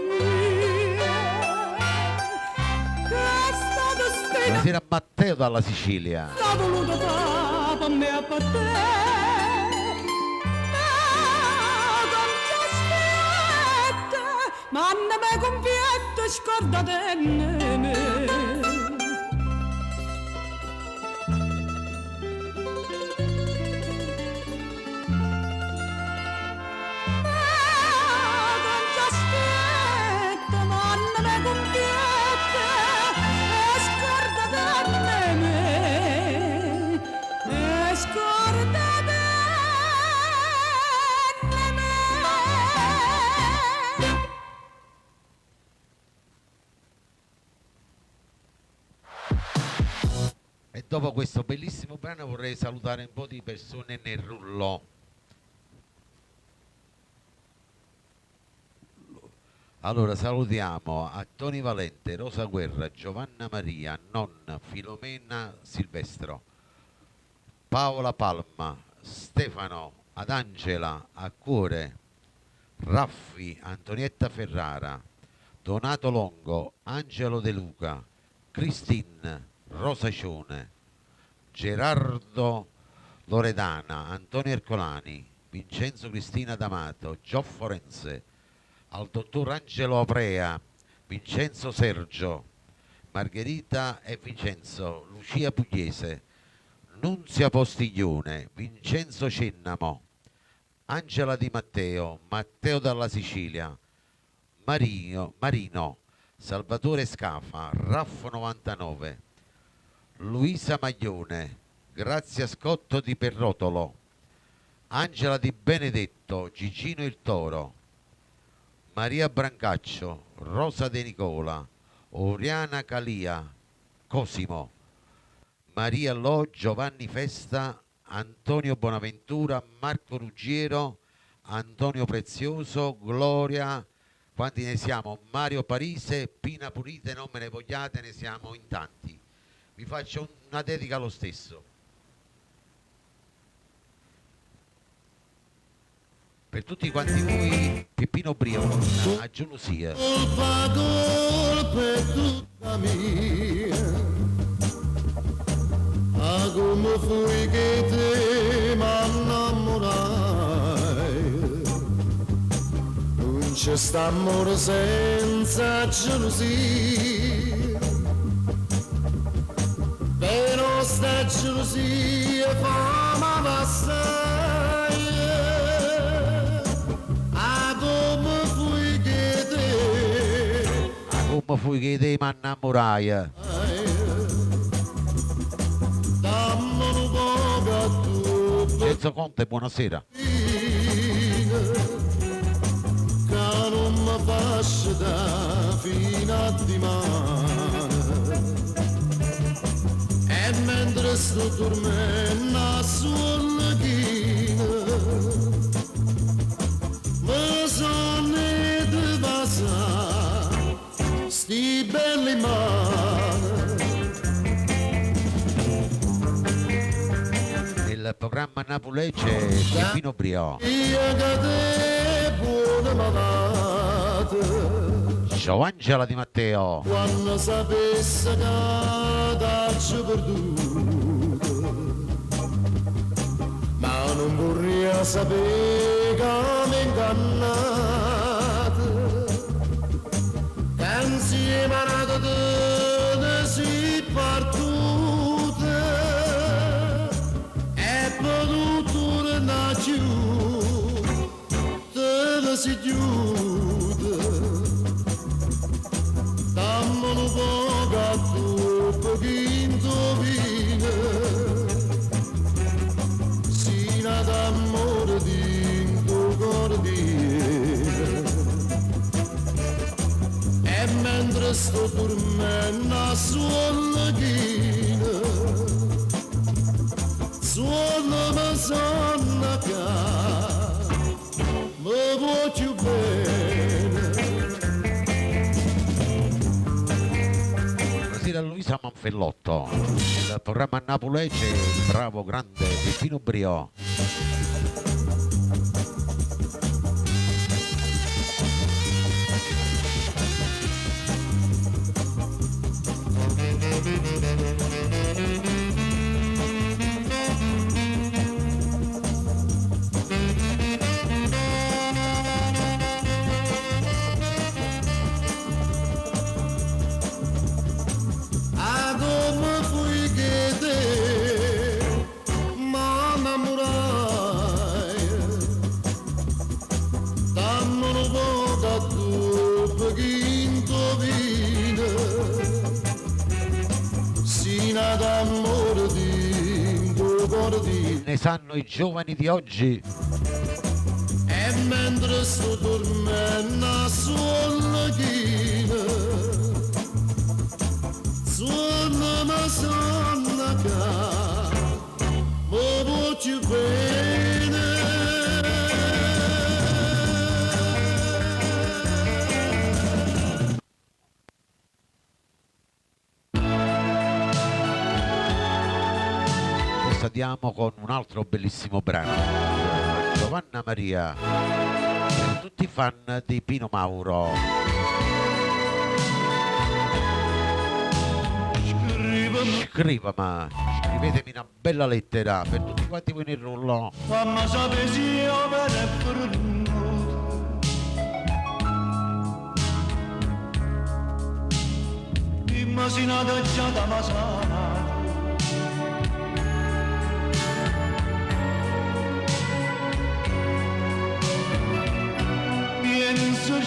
che è stato stretto Buonasera Matteo dalla Sicilia. l'ha voluto fare per me e per te ma non mi conviene scordate E dopo questo bellissimo brano vorrei salutare un po' di persone nel rullo. Allora salutiamo a Toni Valente, Rosa Guerra, Giovanna Maria, Nonna, Filomena Silvestro, Paola Palma, Stefano, ad Angela, a Cuore, Raffi, Antonietta Ferrara, Donato Longo, Angelo De Luca, Cristin, Rosa Cione, Gerardo Loredana, Antonio Ercolani, Vincenzo Cristina D'Amato, Gio Forense, al dottor Angelo Aprea, Vincenzo Sergio, Margherita e Vincenzo, Lucia Pugliese, Nunzia Postiglione, Vincenzo Cennamo, Angela Di Matteo, Matteo dalla Sicilia, Marino, Salvatore Scafa, Raffo 99, Luisa Maglione, Grazia Scotto di Perrotolo, Angela Di Benedetto, Gigino il Toro, Maria Brancaccio, Rosa De Nicola, Oriana Calia, Cosimo, Maria Lo, Giovanni Festa, Antonio Bonaventura, Marco Ruggiero, Antonio Prezioso, Gloria, quanti ne siamo? Mario Parise, Pina Pulite, non me ne vogliate, ne siamo in tanti. Vi faccio una dedica lo stesso. Per tutti quanti voi, Peppino Brio, a gelosia. Colpa è tutta mia, a come fui che te m'innamorai, non c'è sta amore senza gelosia, però sta gelosia fa male assai. Come fui che te mi innamorai? Enzo Conte, buonasera. Che non mi faccio da fino a dimane, e mentre sto dormendo sulla china mi sono di passare sti belli mani. Nel programma Napoli c'è Peppino Brio. Io che te buona malata, Ciao Angela Di Matteo. quando sapesse che t'ho perduto, ma non vorrei sapere che mi ingannate, che insieme a nato te ne si partute, e potuto tornare giù, te ne si chiude. Dammi un po' a tu, pochino vino, sino d'amore di tuo cuore viene. E mentre sto dormendo sulla china, suona mi sonna che mi voglio bene. Luisa Manfellotto. Il programma Napolece, il bravo grande Peppino Brio. Ne sanno i giovani di oggi. E mentre sto dormendo sulla china, suona ma suona ca, ma voglio bene. Andiamo con un altro bellissimo brano, Giovanna Maria, per tutti i fan di Pino Mauro. Scrivetemi una bella lettera per tutti quanti voi nel rullo. Mamma sapessi io bene per noi, immaginate già da masana. Si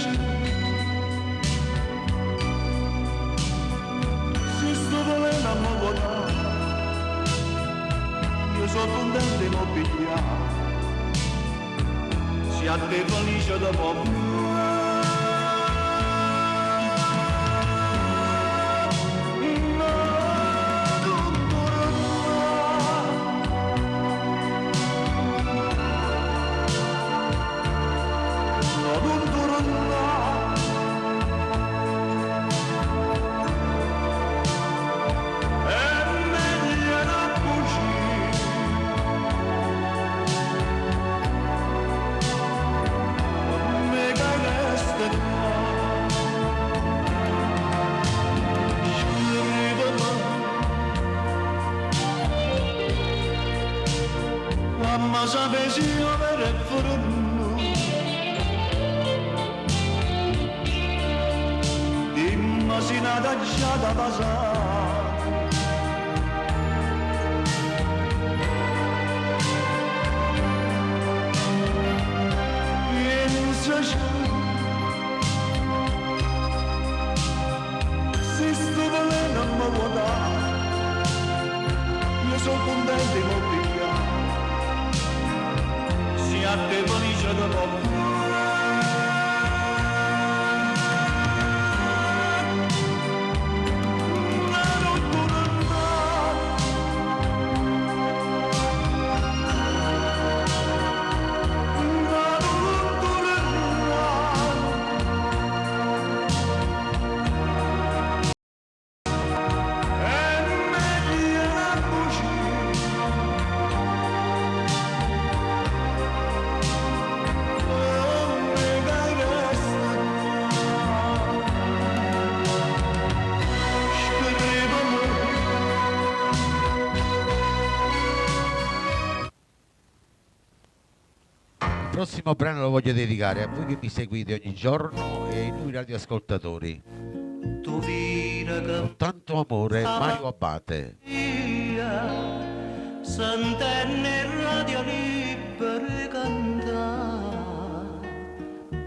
sto volendo a me guardare, io sono contento di non pigliare, si a te finisce da poco. Mamma sapessi io per forno, immaginata già da passare, pensa se sto volendo a me guardare, io sono contento di non pigliare. A te felice da poco. Il prossimo brano lo voglio dedicare a voi che mi seguite ogni giorno e ai nuovi radioascoltatori. Con tanto amore, Mario Abate. Sentenne radio libere cantare,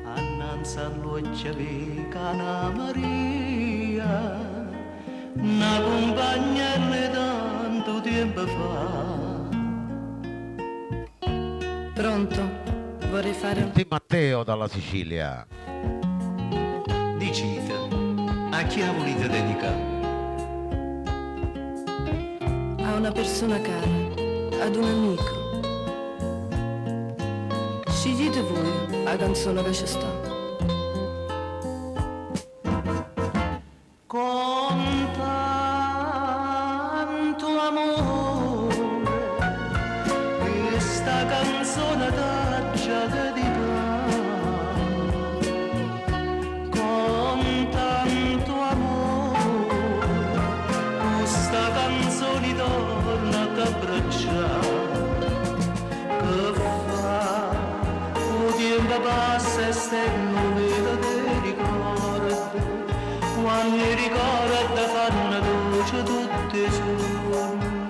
annanzi all'occhio di Cana Maria, una compagna di tanto tempo fa. Pronto? Vorrei fare un... Di Matteo dalla Sicilia. Dicite, a chi ha volete dedicare? A una persona cara, ad un amico. Scegliete voi la canzone che ci sta. Conta quando ricordo fanno luce tutte giorni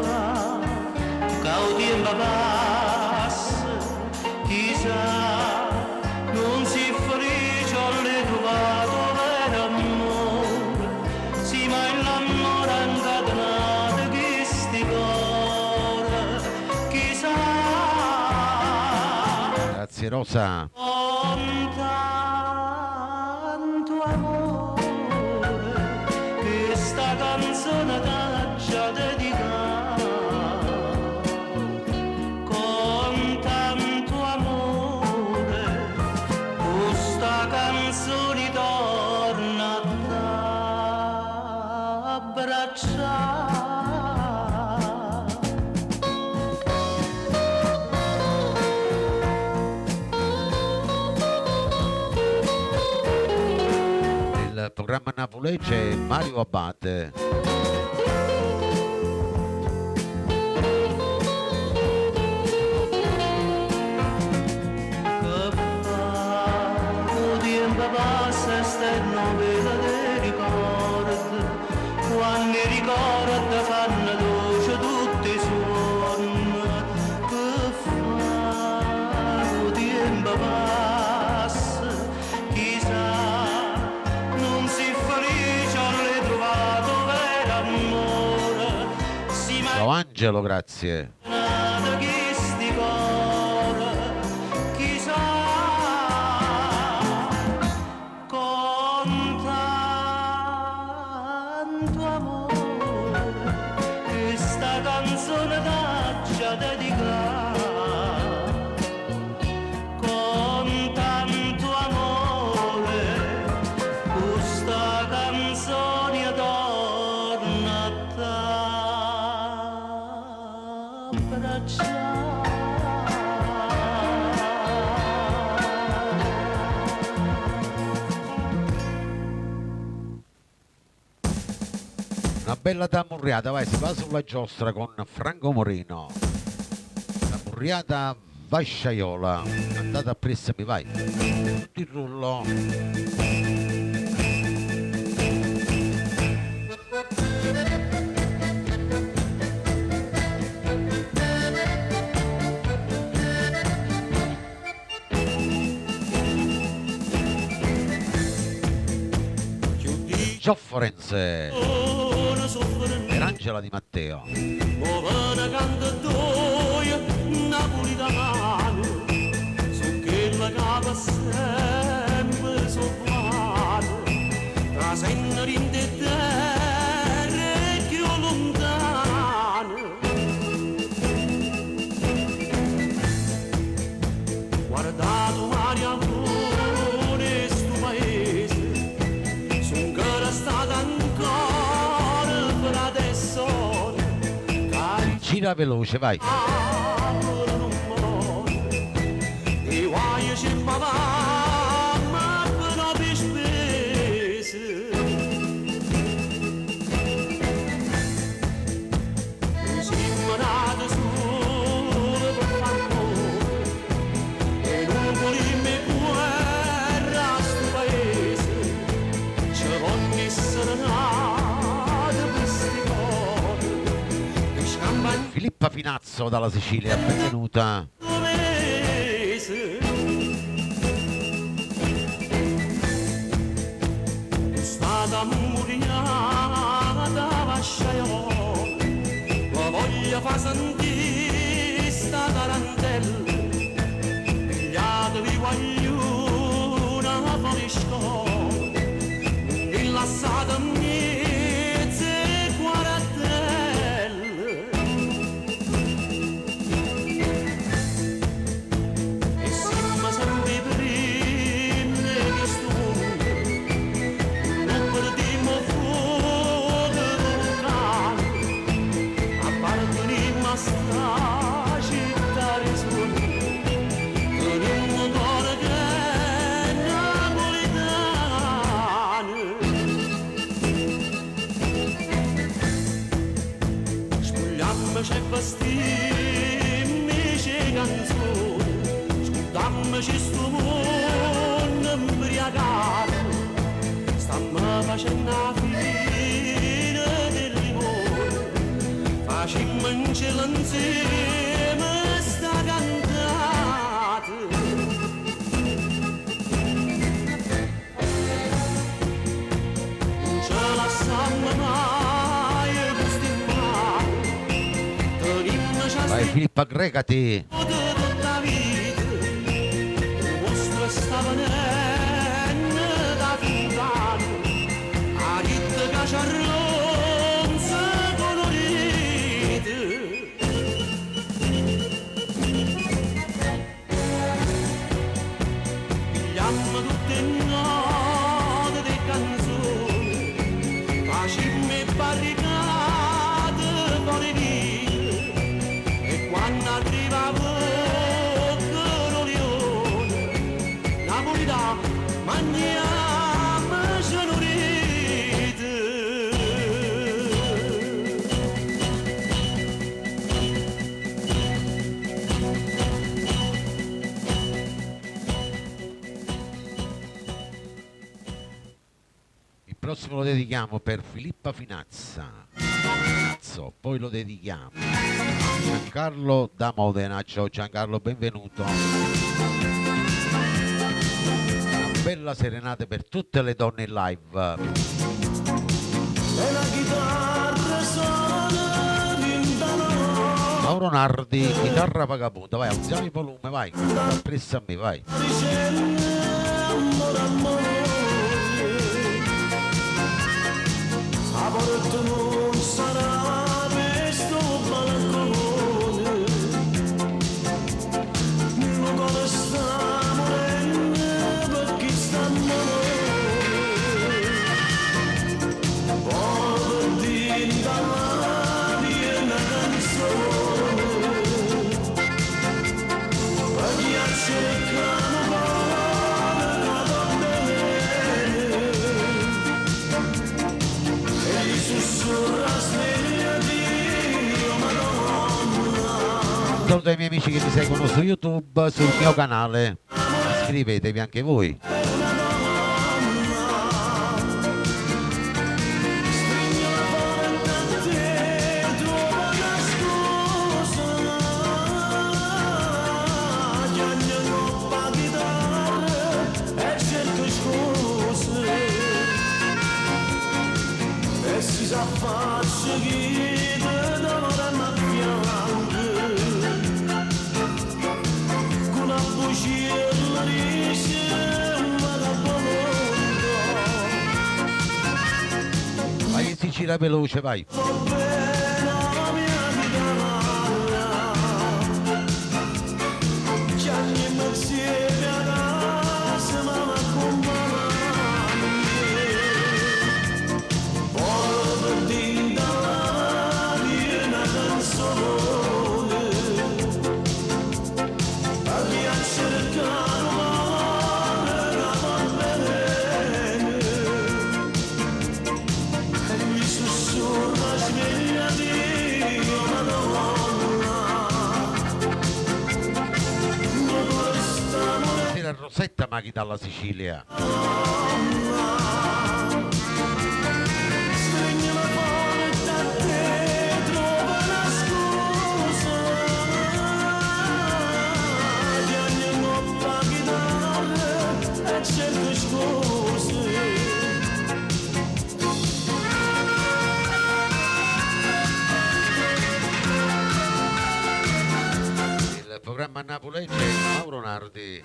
fa, che il tempo passa, chissà, non si felice alle trovato vero amore, sì ma l'amore è incatenato che sti cuore, chissà. Grazie Rosa. Con tanto amore che sta canzone t'ha dedicata, con tanto amore questa canzone torna a abbracciare. Il programma napolegge Mario Abate. Tempo passa e stai novella dei ricordi, quando i ricordi fanno luce tutti i suoni, che fa, tempo passa, chissà, non si felice alle trovato vero amore, si Ciao Angelo, grazie. mangiano chi sti cuore, chissà. Con tanto amore questa canzone t'ha dedicata, con tanto amore questa canzone torna a abbracciare. Una bella tamurriata, vai, si va sulla giostra con Franco Moreno. Tamurriata Vasciaiola. Andate a pressami, vai. Tutti il rullo. Giofforense per Angela Di Matteo. Povera cantatoia napolitana, su che la capa sempre soffrata, tra senneri in te terre più lontane. Guardato Maria Amore, sto paese, son cara stata ancora per adesso. Gira veloce, vai. Amore non muore, e guai c'è papà, ma però per spese. Siamo nati solo per far amore, e non volimmo guerra a sto paese, ci voglio essere nati per sti cose, e scampagnati Filippa Finazzo dalla Sicilia, benvenuta. mese. È stata muriata vasciaiola, la voglia fa sentire sta tarantella, pigliatevi guagliuna fuori scuola, rilassate mezze quarantelle. E siamo sempre prime che stunde, non perdiamo fuoco vulcano, appartenimmo a strada pace una fine del limone, facimmo in cielo insieme sta cantata. Non ce la sanno mai questi mali, tenimmo Vai Filippo, aggregati. tutta vita, il vostro sta venendo da fontana, a ritta caciarronza colorite. Pigliammo tutte note dei canzoni, facimmo barricate fuori via, e quando arrivavo Corleone, Napolitano, mangiamo sonorite. Il prossimo lo dedichiamo per Filippa Finazza. Poi lo dedichiamo a Giancarlo da Modena. Ciao Giancarlo, benvenuto. Una bella serenata per tutte le donne in live. E la chitarra suona lontano, Mauro Nardi, chitarra vagabonda. Vai, alziamo il volume, vai. Appresso a me, vai. dicendo amore, amore, a volte non sarà questo balcone, non come sta morendo per chi sta morendo, poi di dalla via una canzone, per chi ha cercato Saluto ai miei amici che mi seguono su YouTube, sul mio canale. Iscrivetevi anche voi. Si sa faccia chi te d'amore ma fianco, con una bucella dice un vagabondo, Vai che si gira veloce, vai. fa bene la mia vita, che andiamo insieme a casa ma m'accompagna. La Rosetta Maghi dalla Sicilia. Stringi la mano da te, trova la scusa, vieni in coppa chitarra e cerco scuse. Il programma napolegge Mauro Nardi.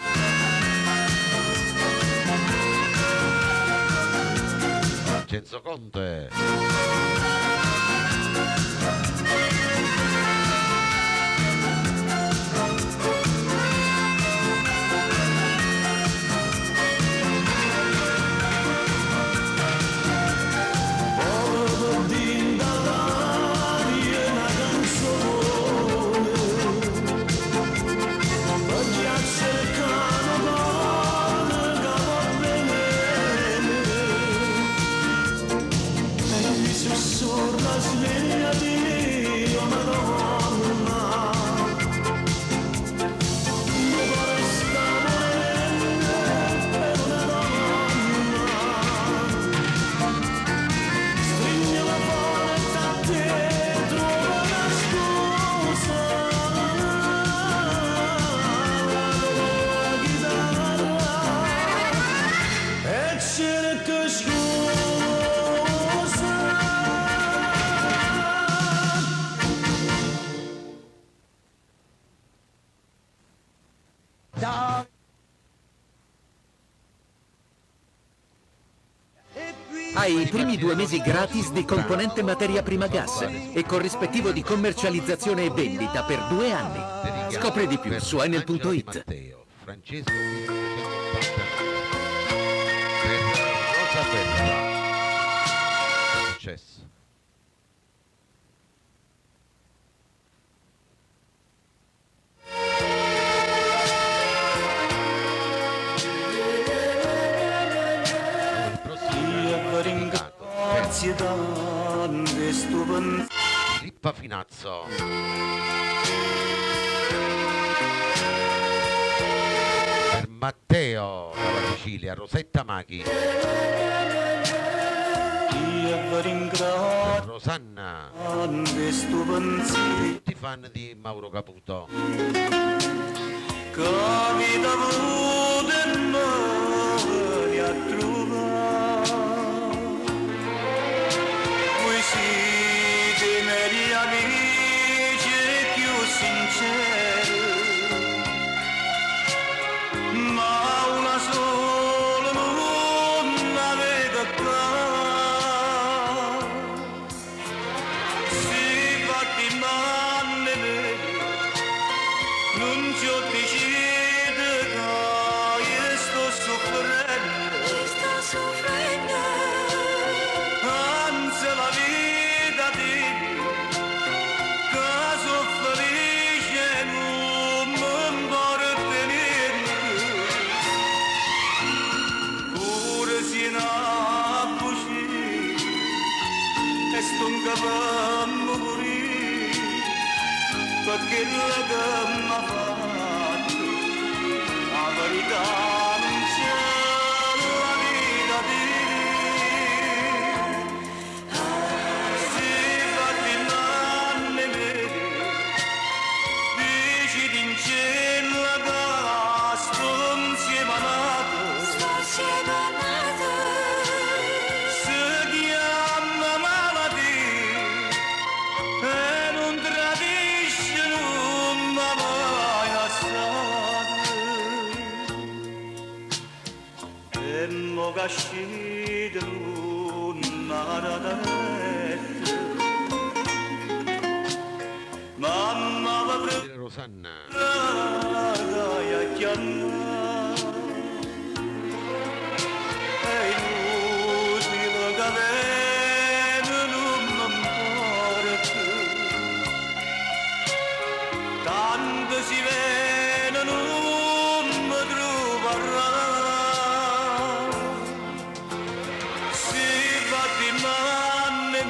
Vincenzo Conte. Sorra svegliati Hai i primi 2 mesi gratis di componente materia prima gas e corrispettivo di commercializzazione e vendita per 2 anni. Scopri di più su Enel.it. Matteo, Francesco 1989. Per Rosa Bella. Successo. Il prossimo Grazie tante stupende. Filippa Finazzo. Per Matteo dalla Sicilia, Rosetta Maghi. Per Rosanna. Tutti fan di Mauro Caputo. Capita avuto e a trovare. Voi siete miei amici più sinceri, ma una sola non avete qua. Si fatti male, non ci ho deciso che io sto soffrendo. Anzi la vita di che sono felice non mi importa niente. Pure se non così e sto capendo morire perché la che mi ha fatto la verità non c'è la vita di si fatti male dici d'incielo che sto insieme nato si chiama malattia e non tradisce non mi mai lasciato e mo cascito una radaretta mamma va Rosanna. preparare a chiamare è inutile che bene non mi importa tanto si vede non mi troverà si fatti male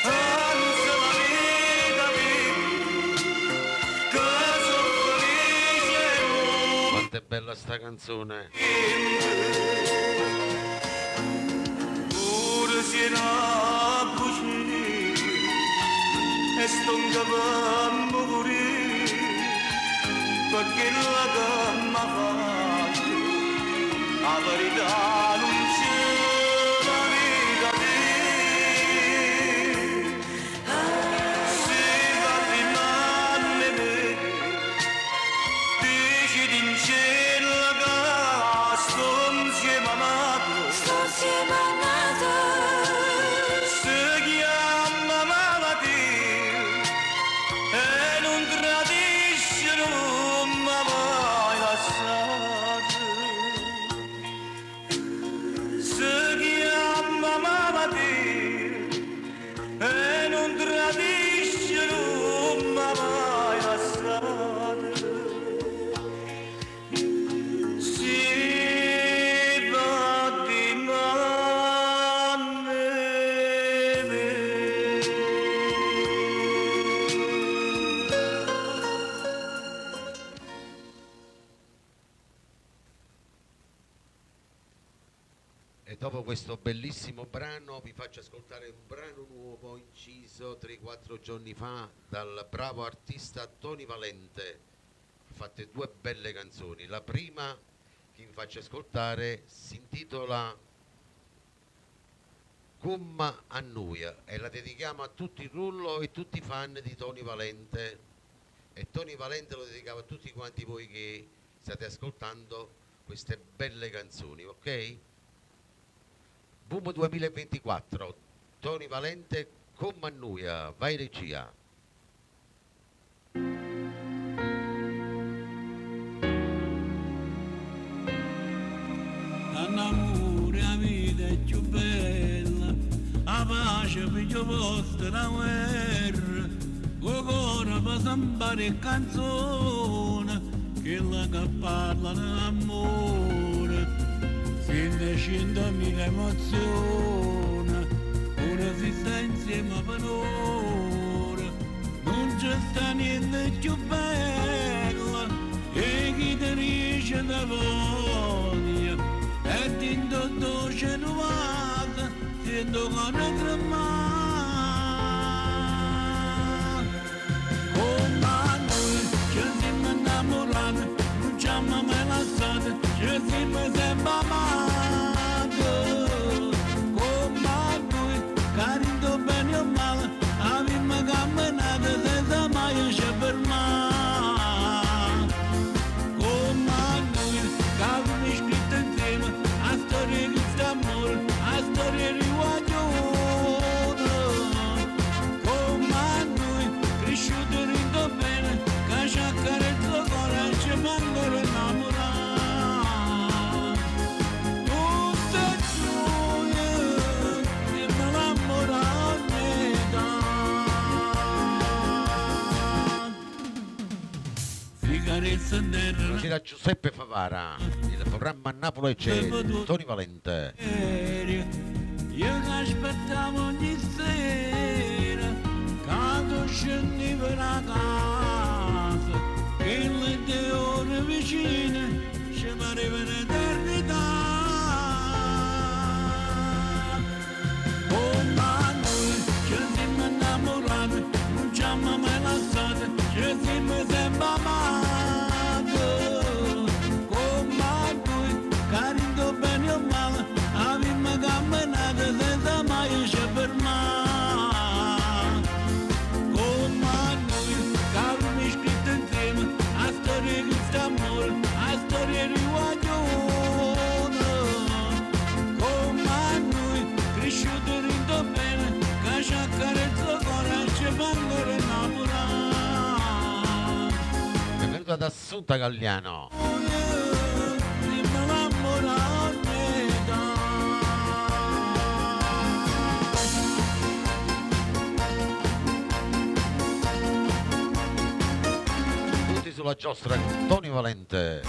anzi la vita mia che sono felice Quanto è bella sta canzone. pure se non così e sto capendo morire perché la che mi ha fatto la verità non c'è la vita mia si fatti male dici d'incielo che sto insieme nato si chiama malattia e non tradisce non mi ha mai lasciato dopo questo bellissimo brano vi faccio ascoltare un brano nuovo inciso 3-4 giorni fa dal bravo artista Tony Valente. Ha fatto due belle canzoni. La prima che vi faccio ascoltare si intitola Come a Nuia e la dedichiamo a tutti il Rullo e tutti i fan di Tony Valente, e Tony Valente lo dedicava a tutti quanti voi che state ascoltando queste belle canzoni, ok? Boom 2024, Tony Valente, Come a Nuia, vai regia. L'amore, la vita è più bella, la pace più vostra, la guerra, con cuore per sembare canzone, quella che parla dell'amore, sente 100.000 emozioni, ora si sta insieme per ora, non c'è sta niente più bella, e chi ti riesce da voglia, e tinto dolce nuova, sento con la tremare. Come a noi ci siamo innamorati, non ci abbiamo mai lasciati, ci siamo sempre amati. Come a noi, carito bene o male, abbiamo camminato senza mai ci fermare. Come a noi, che abbiamo scritto insieme a storia di quest'amore, a storia di guaglione. Come a noi, cresciuto rindo bene, che ci accarezza il cuore e ci vengono innamorare. Tutte gioie, dimmi l'amore a ogni età. Si carezza in terra, Buonasera Giuseppe Favara, il programma a Napoli c'è Tony Valente. io che aspettavo ogni sera, quando scendevo da casa, che le 2 ore vicine ci pareva un'eternità. Come a noi ci siamo innamorati, non ci abbiamo mai lasciati, ci siamo sempre amati. Come a noi, carito bene o male, abbiamo camminato senza mai ci fermare. Come a noi, che abbiamo scritto insieme a storia di quest'amore, a storia di guaglione. Come a noi, cresciuto rindo bene, che ci accarezza il cuore e ci vengono innamorare. Benvenuto ad Assunta Galliano. Dimmi l'amore a ogni età. Tutti sulla giostra, Tony Valente.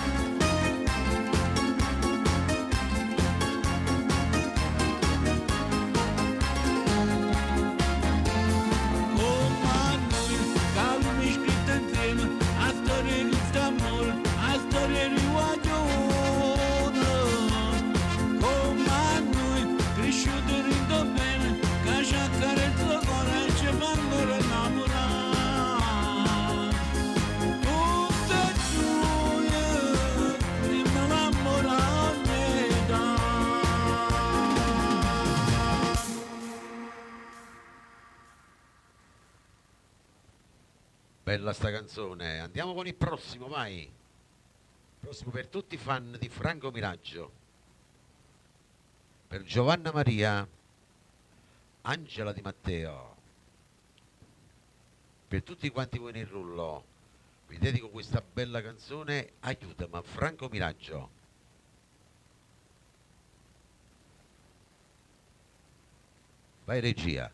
Come a noi, che abbiamo scritto insieme a storia di quest'amore, a storia di guaglione. Come a noi, cresciuto rindo bene, che ci accarezza il cuore e ci vengono innamorare. Tutte gioie, dimmi l'amore a ogni età. Bella sta canzone. Andiamo con il prossimo, vai. Prossimo per tutti i fan di Franco Miraggio. Per Giovanna Maria, Angela Di Matteo. Per tutti quanti voi nel rullo, vi dedico questa bella canzone, Aiutami, a Franco Miraggio. Vai regia.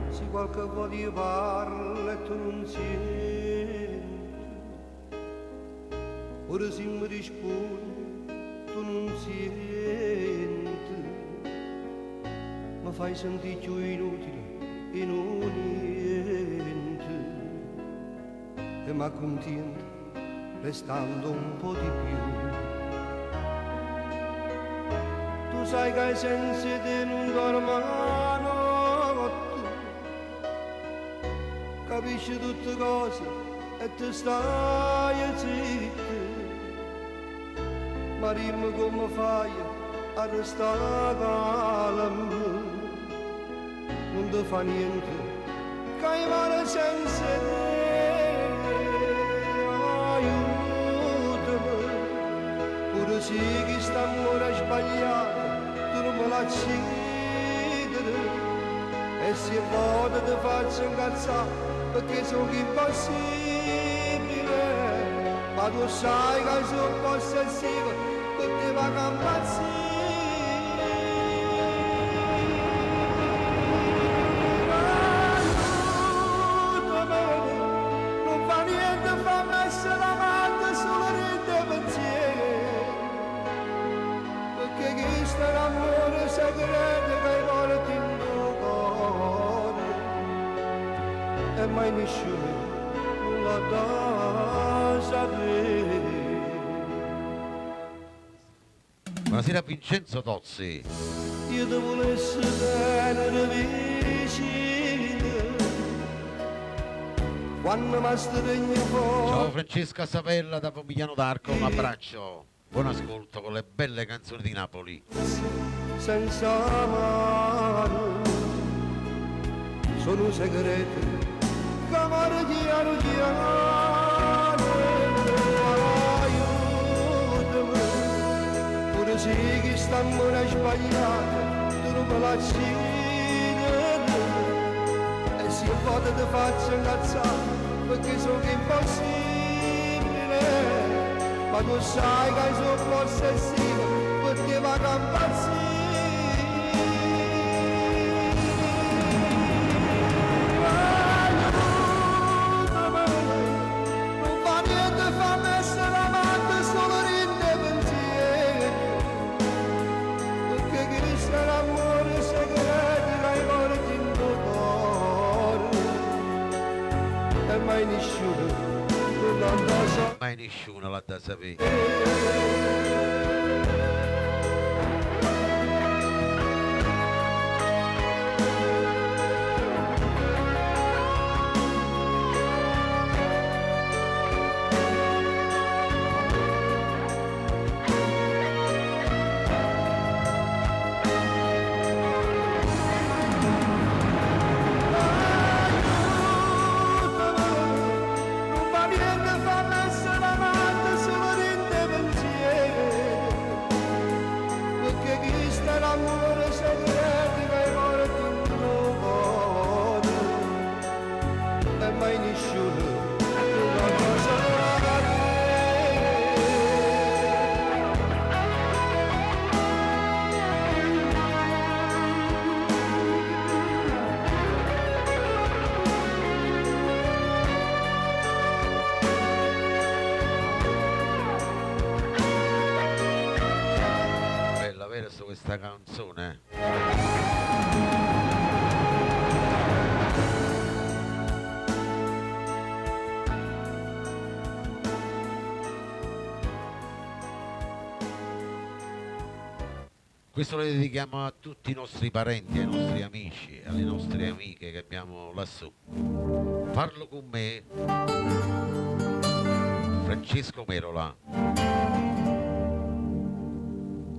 Se qualche volta io parlo e tu non senti, ora se mi rispondi tu non senti, mi fai sentire più inutile in un niente e m'accontento restando un po' di più. Tu sai che ai sensi di non dormo la notte, capisci tutte cose e ti stai zitta, ma dimmi come fai a restare calmo, non ti fa niente che hai male senza te, aiutami, pure se chi sta amore sbagliato tu non me la uccidere, e se vuoi ti faccio incazzare perché sono impossibile, ma tu sai che sono possessivo per te va a impazzire. E mai nessuno la dà sapere. Buonasera Vincenzo Tozzi. Io ti volessi tenere vicino quando mi stringi fuori. Ciao Francesca Savella da Pomigliano d'Arco, un abbraccio. Buon ascolto con le belle canzoni di Napoli. Senza amare sono segreti che amare chiaro chiaro, aiutami, pure se chi sta amore sbagliato tu non me la uccidere, e se vuoi ti faccio incazzare perché sono impossibile, ma tu sai che sono possessivo perché va a impazzire. Mai nessuno la da sapere. Questa canzone questo lo dedichiamo a tutti i nostri parenti, ai nostri amici, alle nostre amiche che abbiamo lassù. Parlo con me Francesco Merola.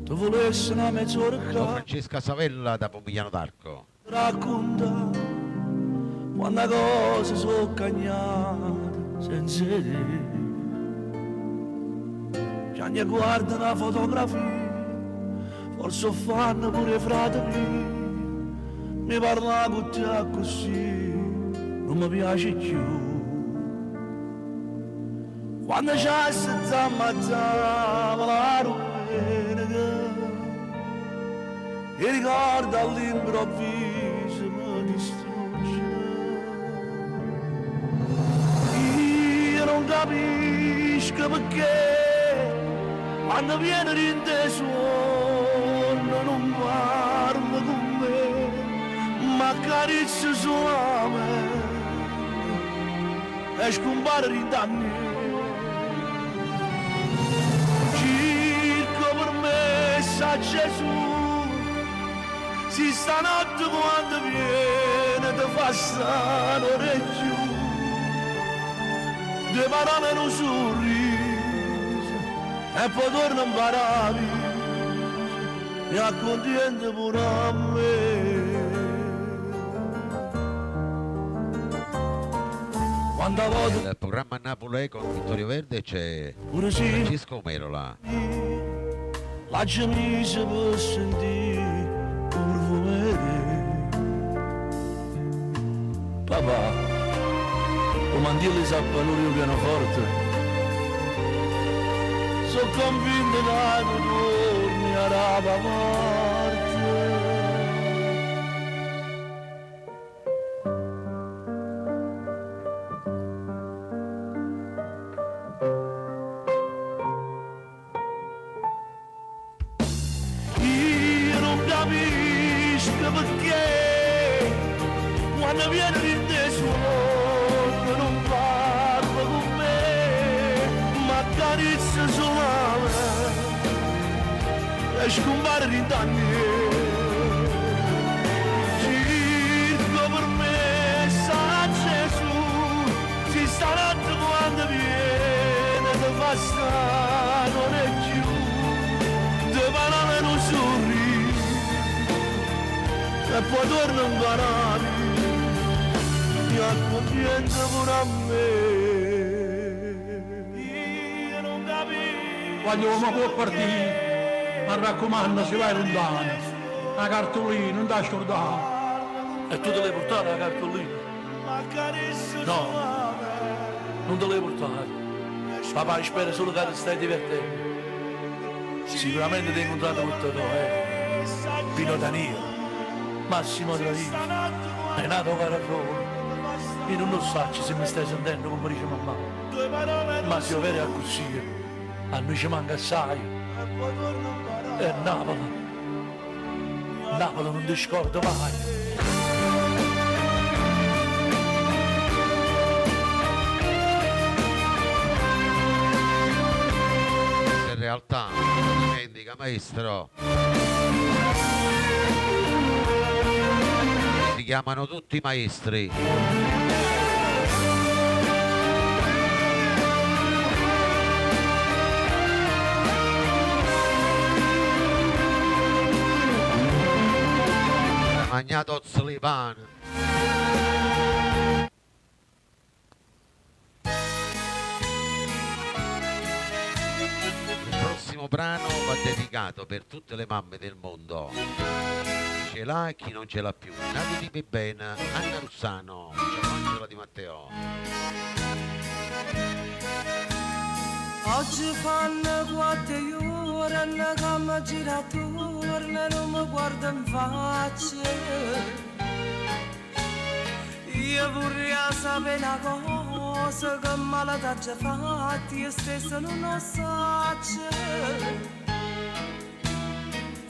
Tu volessi una mezz'ora Ciao Francesca Savella da Pomigliano d'Arco. Racconta quando cose sono cagnate senza te. Già ne guarda una fotografia, forse fanno pure i fratelli. Mi parla con te così, non mi piace più. Quando c'è senza ammazzare la rubrica e ricorda all'improvviso mi distrugge. Io non capisco perché quando viene rinteso non parla con me, m'accarezza suave e scompare in danni. Circo per me sa Gesù, si stanotte quando viene ti fa stare l'orecchio, due parole non sorriso e poi torna in paradiso e accontenta pure a me. Quando voto Il programma Napoli con Vittorio Verde c'è pure sì, Francesco Merola. la gemise per sentire pure volere. Papà, come andare sa valore il pianoforte, sono convinto che tu torni a rapa parte. Io non capisco perché quando viene l'inteso non parla con me, ma accarezza suave e scompare in danni. Circo per me sa Gesù, si sta notte quando viene ti fa stare l'orecchio, te parole non sorride e poi torna in paradiso, mi accontenta pure a me. Io non capisco Quando uno può partire, mi raccomando, si va lontano. La cartolina, non ti scordare. e tu te l'hai portata la cartolina? No, non te l'hai portata. Papà spera solo che ti stai divertendo. Sicuramente ti hai incontrato con te, Pino Danilo, Massimo Travisi, Renato Carafone. Io non lo so se mi stai sentendo come dice mamma, ma se io vero è così, a noi ci manca assai. E Napoli non ti scordo mai. In realtà, che indica maestro, si chiamano tutti maestri. Magnato Zlivan. Il prossimo brano va dedicato per tutte le mamme del mondo. Ce l'ha e chi non ce l'ha più. Nato di Bebena, Anna Russano, Angela Di Matteo. Oggi fanno 4 ore che mi gira attorno e non mi guarda in faccia. Io vorrei sapere una cosa che me l'ha già fatta, io stesso non lo so.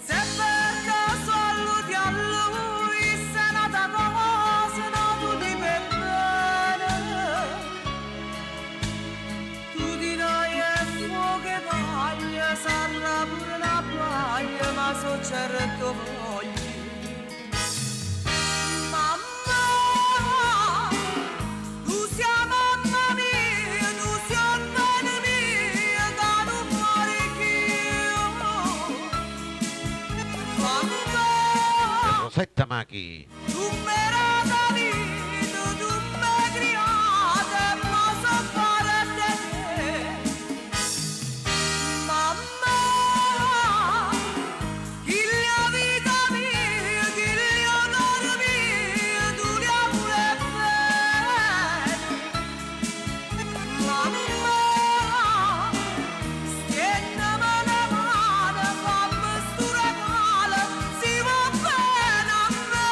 Se per caso alludi a lui, se è nata cosa, no, tu ti per bene. Tu dirai è fuoco che voglia, sarà pure una plaglia, ma so certo voglio. Mamma, tu sei mamma mia, tu sei bene mia, da non muore io. Mamma, Rosetta Machi. tu mi rata vita, tu mi criata, ma so fare da te. Mamma, chi la vita mia, chi l'onore mio, tu li ha pure bene. Mamma, stiennami la mano, fammi sto regalo, si va bene a me.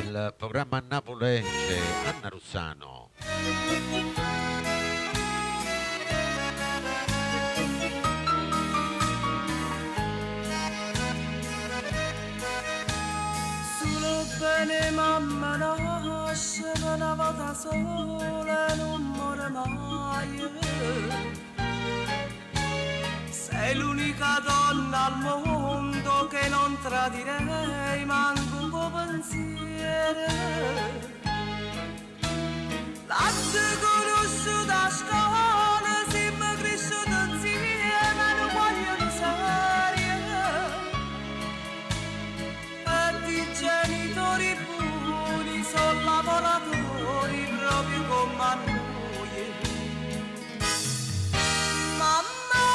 Il programma a Napoli c'è Anna Russano. sto da sola e non muore mai. Sei l'unica donna al mondo che non tradirei manco un po' pensiero. L'ho conosciuta a scuola, siamo cresciuti insieme, non voglio di serie. E i genitori buoni sono lavoratori proprio come noi. Mamma,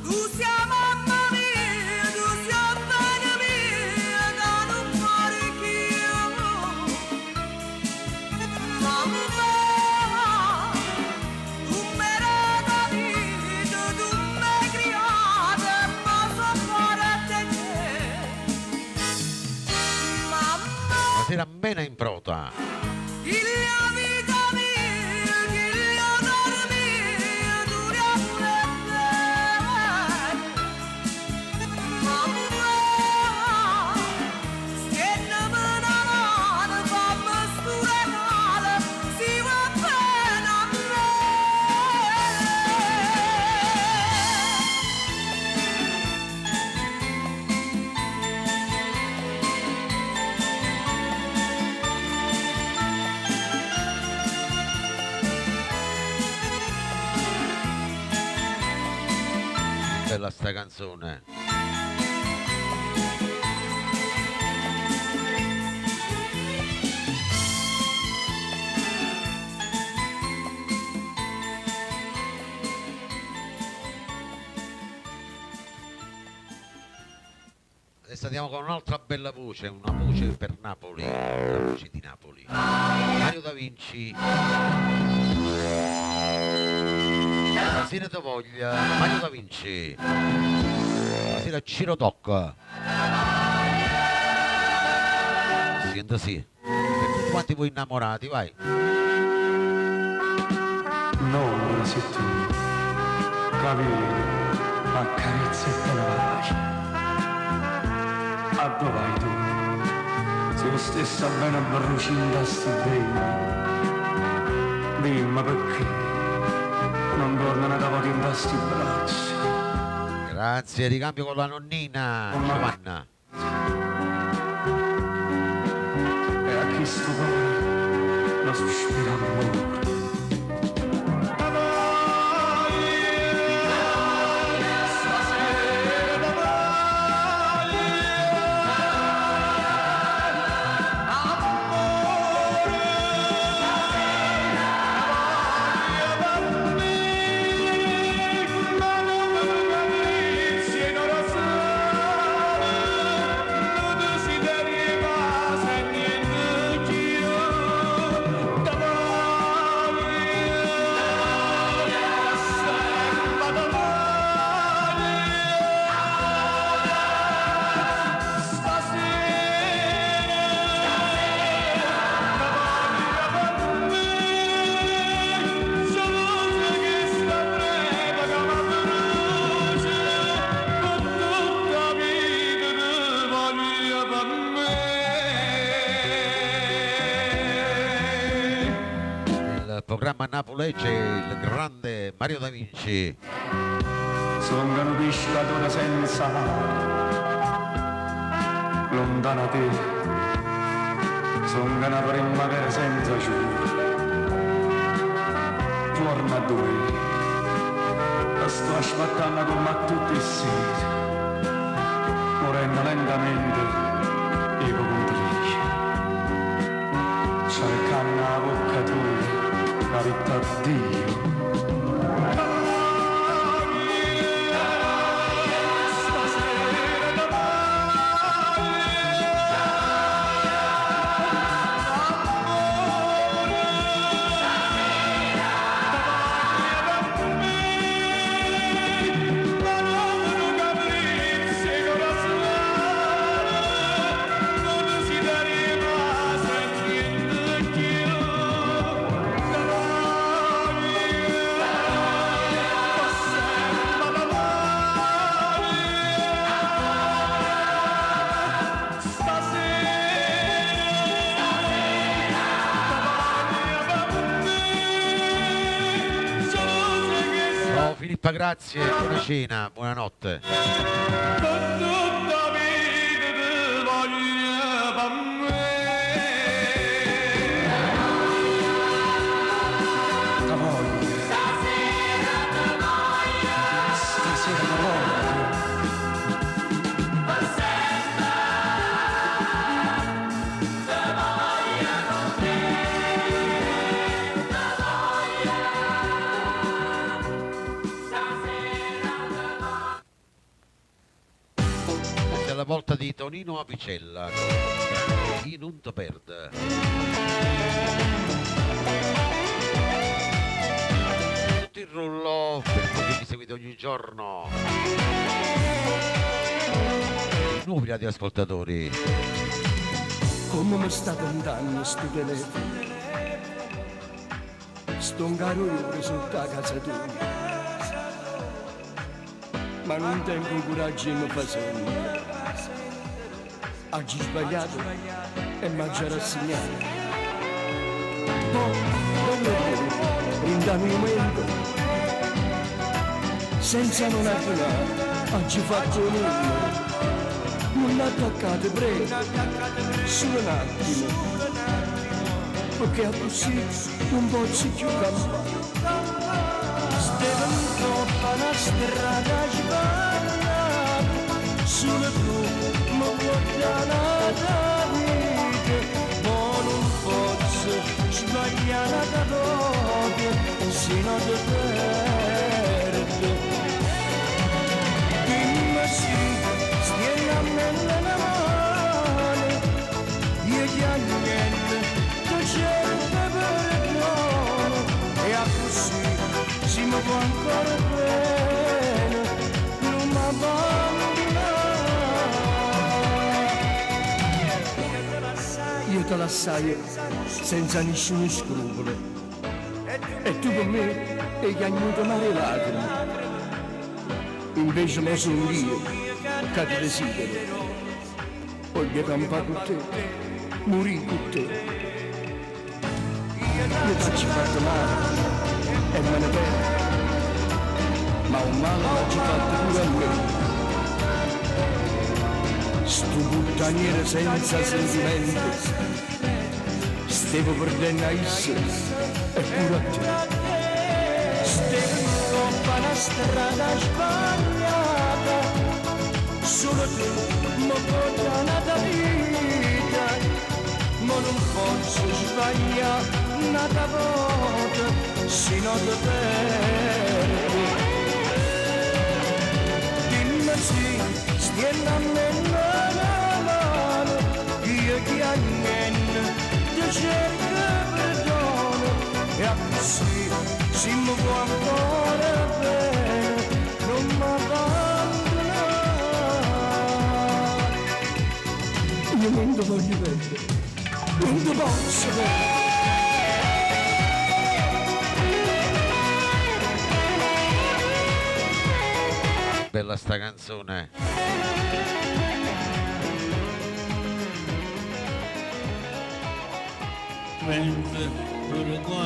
tu sei mamma mia, tu sei bene mia, che non muore io. Mamma, tu mi hai dato vita, tu mi hai criata, ma sono fuori da te. Mamma, Buonasera, Mena in prota. Iglia vita mia, Iglia d'oro mia, dura pure te. Mamma, stiennami una mano, fammi sturare, si va bene a me. Bella sta canzone. Adesso andiamo con un'altra bella voce, una voce per Napoli, la voce di Napoli. Mario Da Vinci. Buonasera tua voglia, Mario Da Vinci. Buonasera Ciro Doc. Sento sì. Per tutti quanti voi innamorati, vai. Non sei tu, capito, accarezza e te la pace. A dove vai tu? Se lo stessa bene brucinda sti bene. Dimmi perché non tornano da poter in sti bracci. Grazie, ricambio con la nonnina Giovanna. E a chi sto cuore lo sospira amore. Programma Napolegge, il grande Mario Da Vinci. Sono un pescatore senza lontana da te. Sono una primavera senza giugno. Torna a dove sto aspettando come a tutti i seri, morendo lentamente e poco triste, cercando la bocca tua la vita a Dio. Filippa, grazie, buona cena, buonanotte. La volta di Tonino Apicella con In un perde. Tutto il rullo per voi che mi seguite ogni giorno, i nuovi radioascoltatori. Come mi sta andando sto telefono? Sto un caro ore sotto la casa tua, ma non tengo coraggio e mi fa sonno. Oggi sbagliato e mi ha già rassegnato. Poi, in da momento, senza non abbinare, oggi fatto un numero. Non attaccate, prego, solo un attimo, perché così non posso più campare. Steven troppa una strada sbagliata, solo tu mi porti alla vita, ma non posso sbagliare da dopo, se non ti perdo. Dimmi sì, stieni a me nella mano, io ti agnello, tu cerco perdono, e a così si mi può ancora bene, non mi abbandonare. Io te la sai senza nessuno scrupolo, e tu per me hai pianto male lacrime. Invece me sono io che ti desidero. Voglio campare con te, morire con te. Io ti ci fatto male e me ne pento, ma un male l'ha già fatto pure a me. Sto puttaniere senza sentimenti, stevo perdendo a esse e pure a te. Stevo troppa una strada sbagliata, solo tu mi porti alla vita, ma non posso sbagliare un'altra volta, se non ti perdo. Dimmi sì, stieni a me nella mano, io ti agnello, ti cerco perdono, e a così si mi può ancora bene, non mi abbandonare. Io non ti voglio vedere, non ti posso vedere. Bella sta canzone.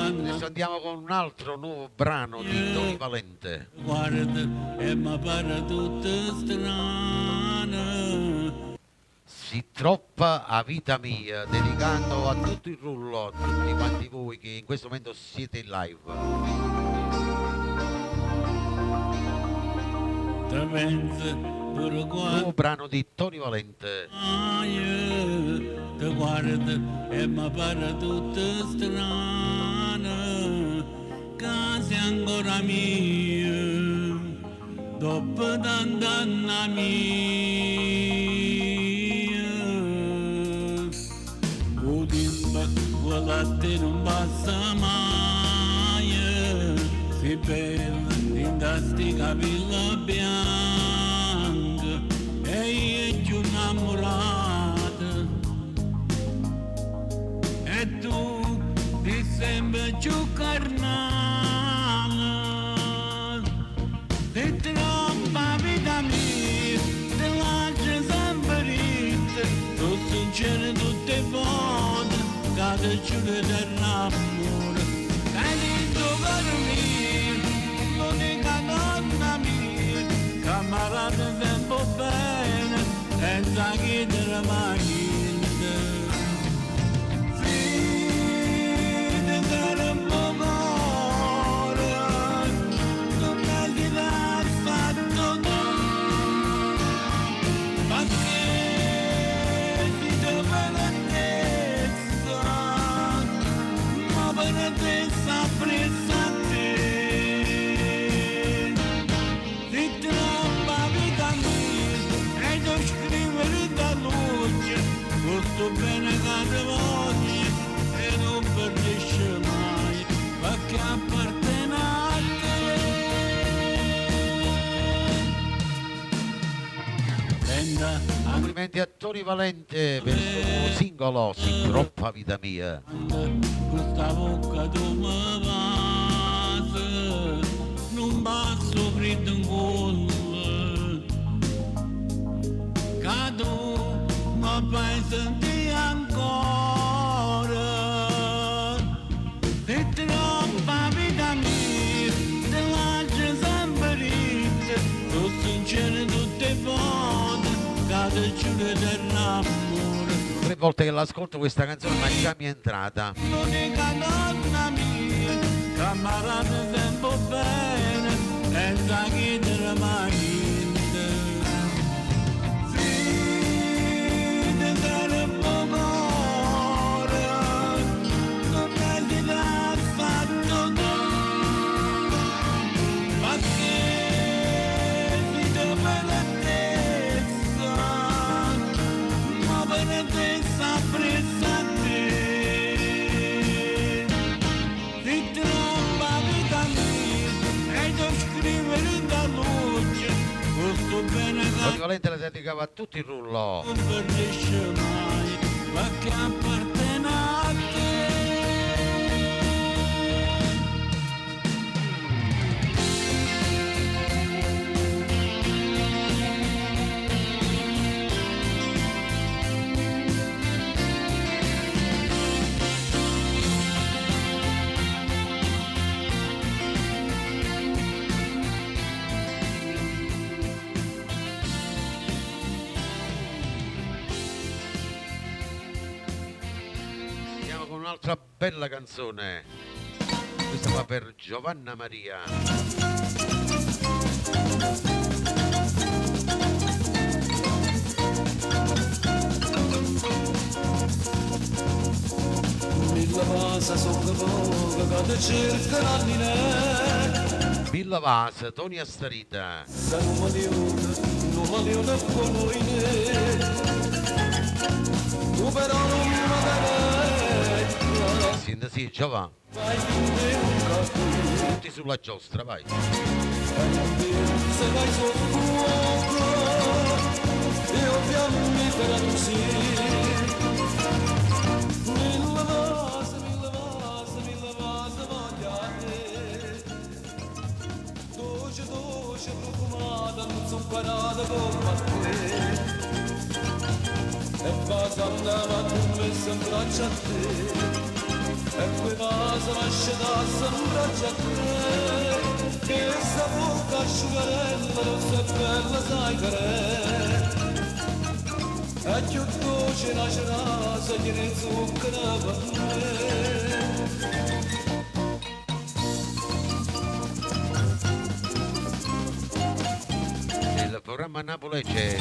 Adesso andiamo con un altro nuovo brano di Tony Valente. Guarda, e mi pare tutta strana. Si troppa a vita mia, dedicando a tutto il rullo, a tutti quanti voi che in questo momento siete in live. Nuovo brano di Tony Valente. Te guarda e mi pare tutta strana, che sei ancora mia, dopo tanta anni mia. O dimba, quella te non passa mai, si bella in sti capelli bianchi, e io più innamorata, e tu ti sembri più carnale, ti tromba vita mia, ti lascio sempre rite, tu sincero tutte le volte, che ti giuro dell'amore, che ti tocca mio, lo dico Complimenti a Tony Valente per il suo singolo Si troppa vita mia. Questa bocca tu mi passa, non passo freddo in cuore, che tu mi fai sentire ancora. Se troppa vita mia, te lascio sempre rite, sono sincero tutte le volte, che ti giuro dell'amore. 3 volte che l'ascolto questa canzone ma già mi è entrata. L'unica donna mia, camarata tempo bene, senza chiedere mai niente. Sì, ti darò poco ore, non è di fatto tu, ma che ti do bellezza, ma bellezza presa a te. Ti tromba vita mia, e devo scrivere da luce, questo bene Tony Valente la dedicava a tutti il rullo. non perdice mai, ma che appartiene a te. Andiamo con un'altra bella canzone. Questa va per Giovanna Maria. Milla pasa sopra poca che ti cerca l'anninè. Villa Vasa, Tony Astarita. Se non mi leone con noi ne. Tu però non mi vedrai. Sì, Giovanna. Vai fin te un caffè. Tutti sulla giostra, vai. Se vai sotto fuoco io fiammifera tu sì. Mille vase voglia te. Dolce profumata non son parata come te. E basando ma tu mi s'imbraccia a te. E quei vasi lasciati s'imbraccia a te. Che sta bocca asciugarella rossa e bella sai che è. E più dolce la cerasa che ne zucchera per me. Nel programma Napoli c'è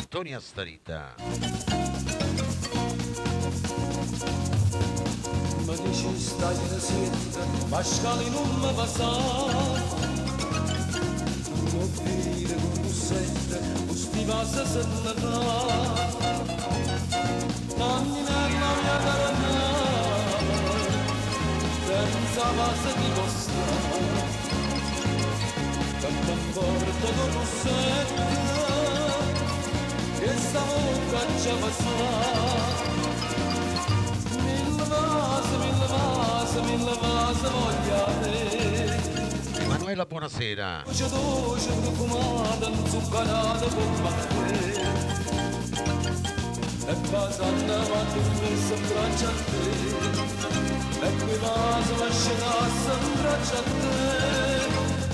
Tony Astarita. Ma dici stai in setta, ma scali non mi passa. Non venire con un sette, o sti vasi se ne va. Anni nella mia carana, senza vasi di costa. Canta porta con un sette, che sta bocca già passa. Mille vase voglia te. Emanuela, buonasera. Dolce profumata, zuccherata come te. E basando ma tu mi s'imbraccia a te. E quei vasi lasciati s'imbraccia a te.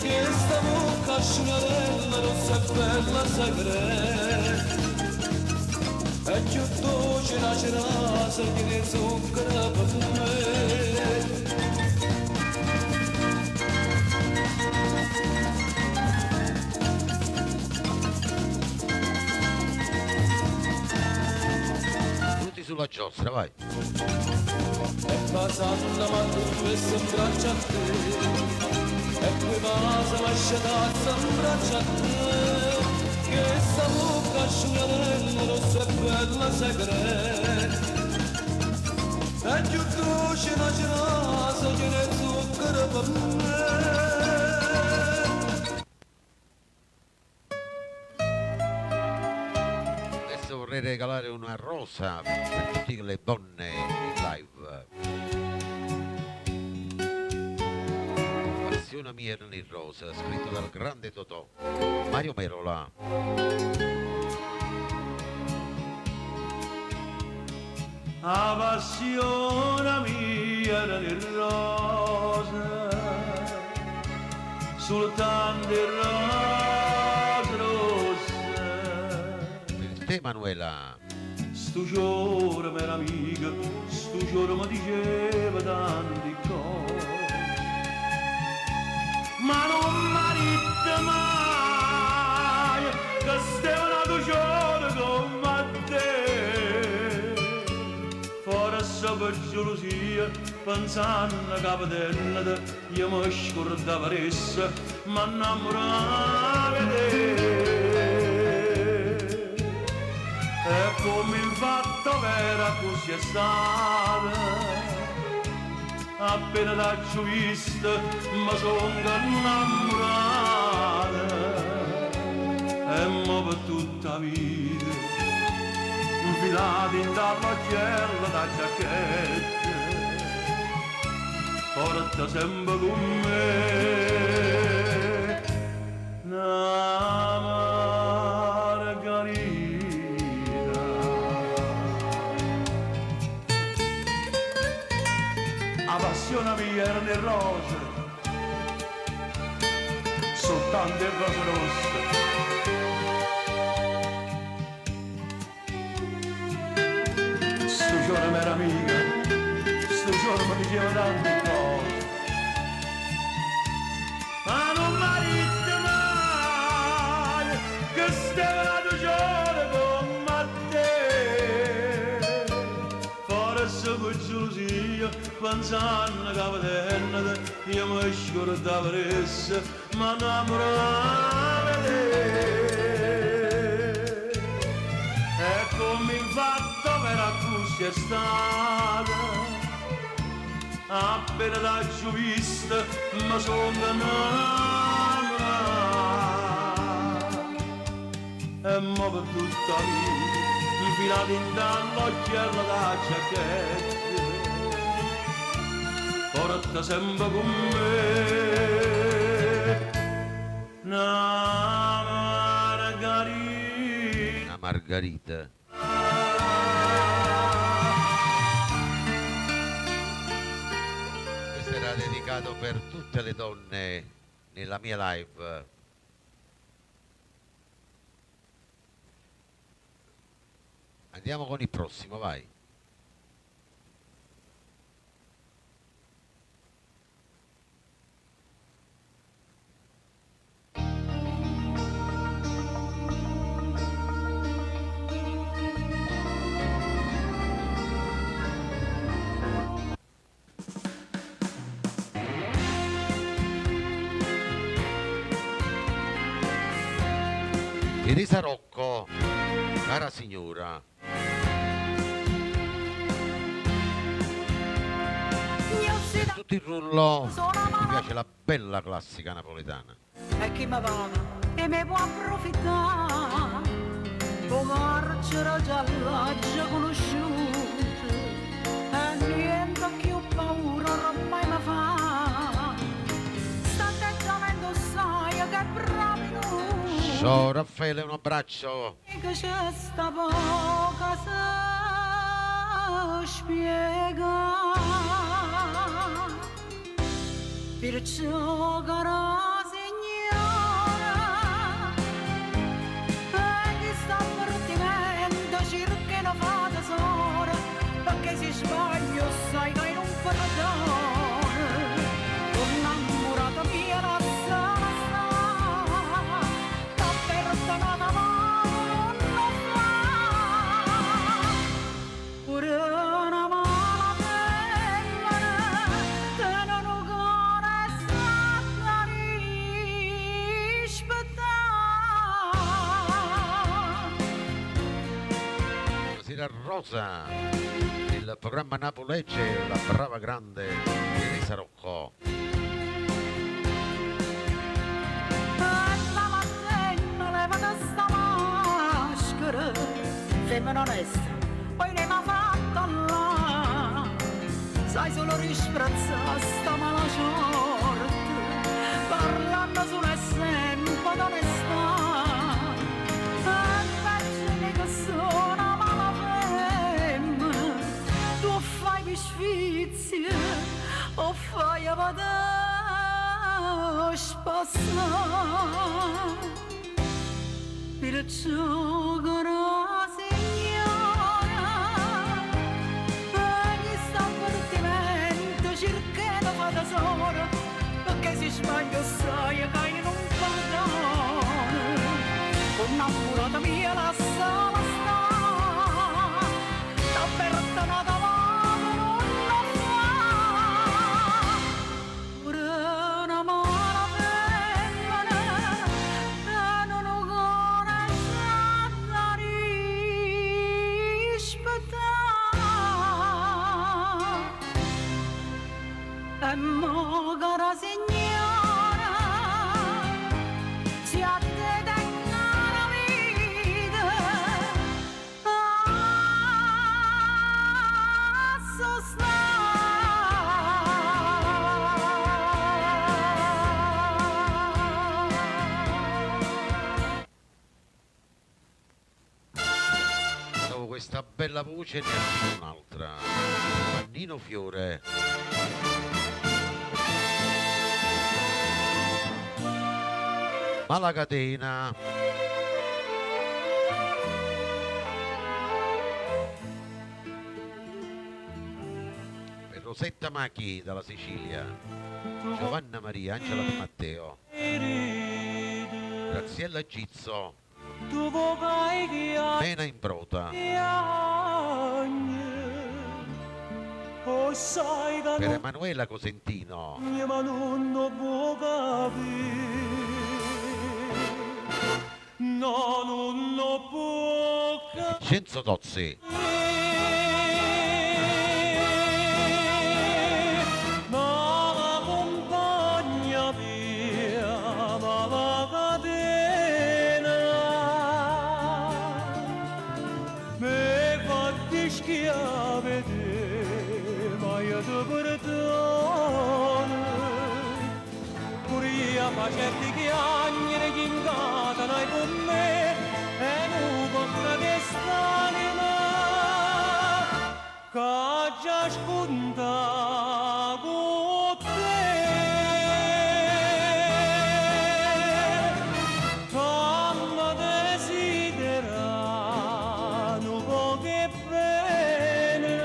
Che sta bocca asciugarella rossa e bella sai che è. è più dolce la cerasa che ne zucchero per me. Tutti sulla giostra, vai. E passando ma tu e s'abbraccia a te, e poi passa ma sciatazza abbraccia a te, che sta bocca asciugatella rossa e bella segreta, è più dolce la cerasa che ne zucchero per me. Adesso vorrei regalare una rosa per tutte le donne in live. Passione mia nel rosa, scritto dal grande Totò, Mario Merola. La passione mia nel rosa, soltanto il rosa rossa. Per te Manuela. Sto giorno mia amica, sto giorno mi diceva tanti cose, ma non mi dite mai che stiamo nato giorno come te. Forse per gelosia, pensando che vedendo io mi scordavo essa, ma innamoravo di te. E come infatti vera così è stata, appena t'ho vista mi sono innamorata, e mo per tutta la vita infilati dall'occhiello da giacchetta, porta sempre con me una margarita. La passione mia era nel rosa, soltanto il rosa rossa. Sto giorno mia amica, sto giorno mi diceva tante cose, ma non mi dite mai che stiamo nato giorno come te. Forse per gelosia, pensando che vedendo io mi scordavo essa, ma innamoravo di te. E come infatti vera così è stata, appena t'ho vista mi sono innamorata, e mo per tutta la vita infilati in dall'occhiello da giacchetta, porta sempre con me una margarita. Una margarita. Questo era dedicato per tutte le donne nella mia live. Andiamo con il prossimo, vai. Teresa Rocco, cara signora. Per tutto il rullo mi piace la bella classica napoletana. E chi mi paga e mi può approfittare, come carcere gialla già conosciuto, e niente più paura ormai mi fa, sta atteggiamento sai che proprio Ciao Raffaele, un abbraccio. che c'è sta poca si spiega, perciò cara signora, e chi sta partimento cercano Rosa, il programma Napolegge, la brava grande Elisa Rocco. La mattina levata sta maschera, femmina onesta, poi ne m'ha fatta là. Sai solo risprezzare sta mala sorte, parlando solo e sempre d'onestà. Immagini che sono una mala femmina, tu fai per sfizie o fai a vedere spassare. Perciò cara signora, ogni avvertimento cercano fa tesoro, perché si sbaglia sai che io non perdono. Innamorata mia lasciala stare, t'ha perdonata ma non lo fa. Ora una mala femmina e non ho coraggio da rispettare. E mo cara signora, ci ha Questa bella voce ne ha un'altra, Nino Fiore. Malacatena. Per Rosetta Macchi dalla Sicilia, Giovanna Maria, Angela Di Matteo, Graziella Gizzo, Mena Imbrota, per Emanuela Cosentino, Vincenzo Tozzi, Facetti chiagnere chingata noi con me e nu bocca che stanima che già spunta con te come desidera nu poche bene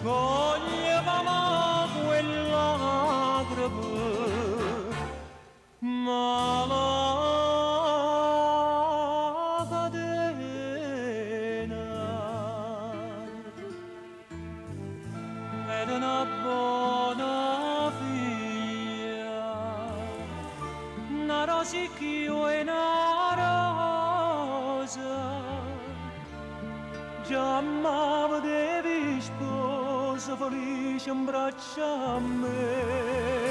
coglievamo quella Malacatena ed una buona figlia, una rosicchio e una rosa, già m'avevi sposa felice in braccia a me.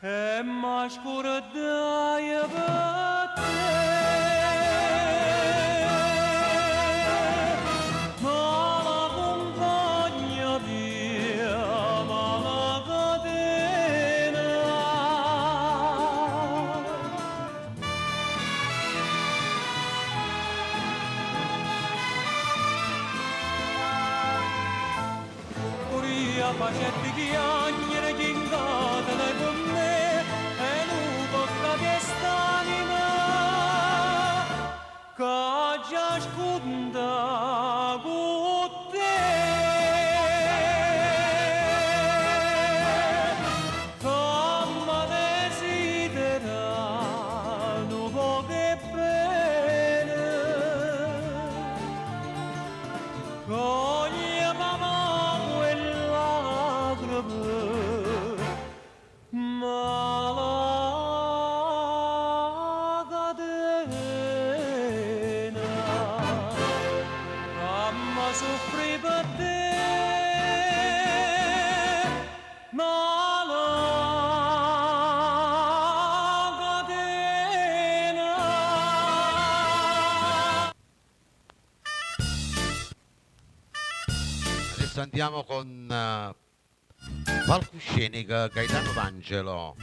E ma scordai per te, ma la compagna mia, ma la catena. Curia facetti chiagnere chingata dai con me che stanima che già sconda con te come desidera nu poche bene coglie mamma quella andiamo con palcoscenico Gaetano D'Angelo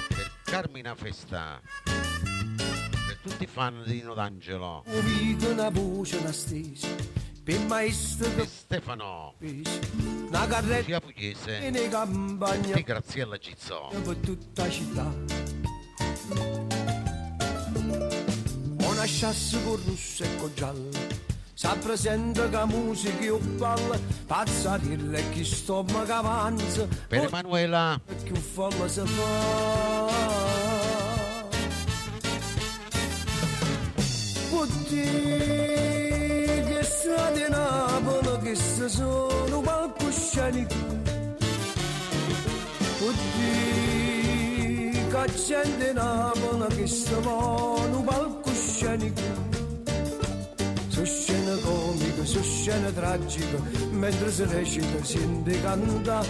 per Carmina Festa, per tutti i fan di Nino D'Angelo. Uvido una voce, una stesa, per maestro E che Stefano una carretta Lucia e Pugliese ne campagna e Graziella Gizzò. per tutta la città. Una sciassa con rosso e con giallo, si presenta che musica io balla, pazzarilla e chi stomaca avanza, Per Emanuela e più folla si fa. Oddio, che strade Napoli che se sono palcoscenico. Oddio, che gente Napoli che se vanno palcoscenico. Su scena comica, su scena tragica, mentre si recita sente canta.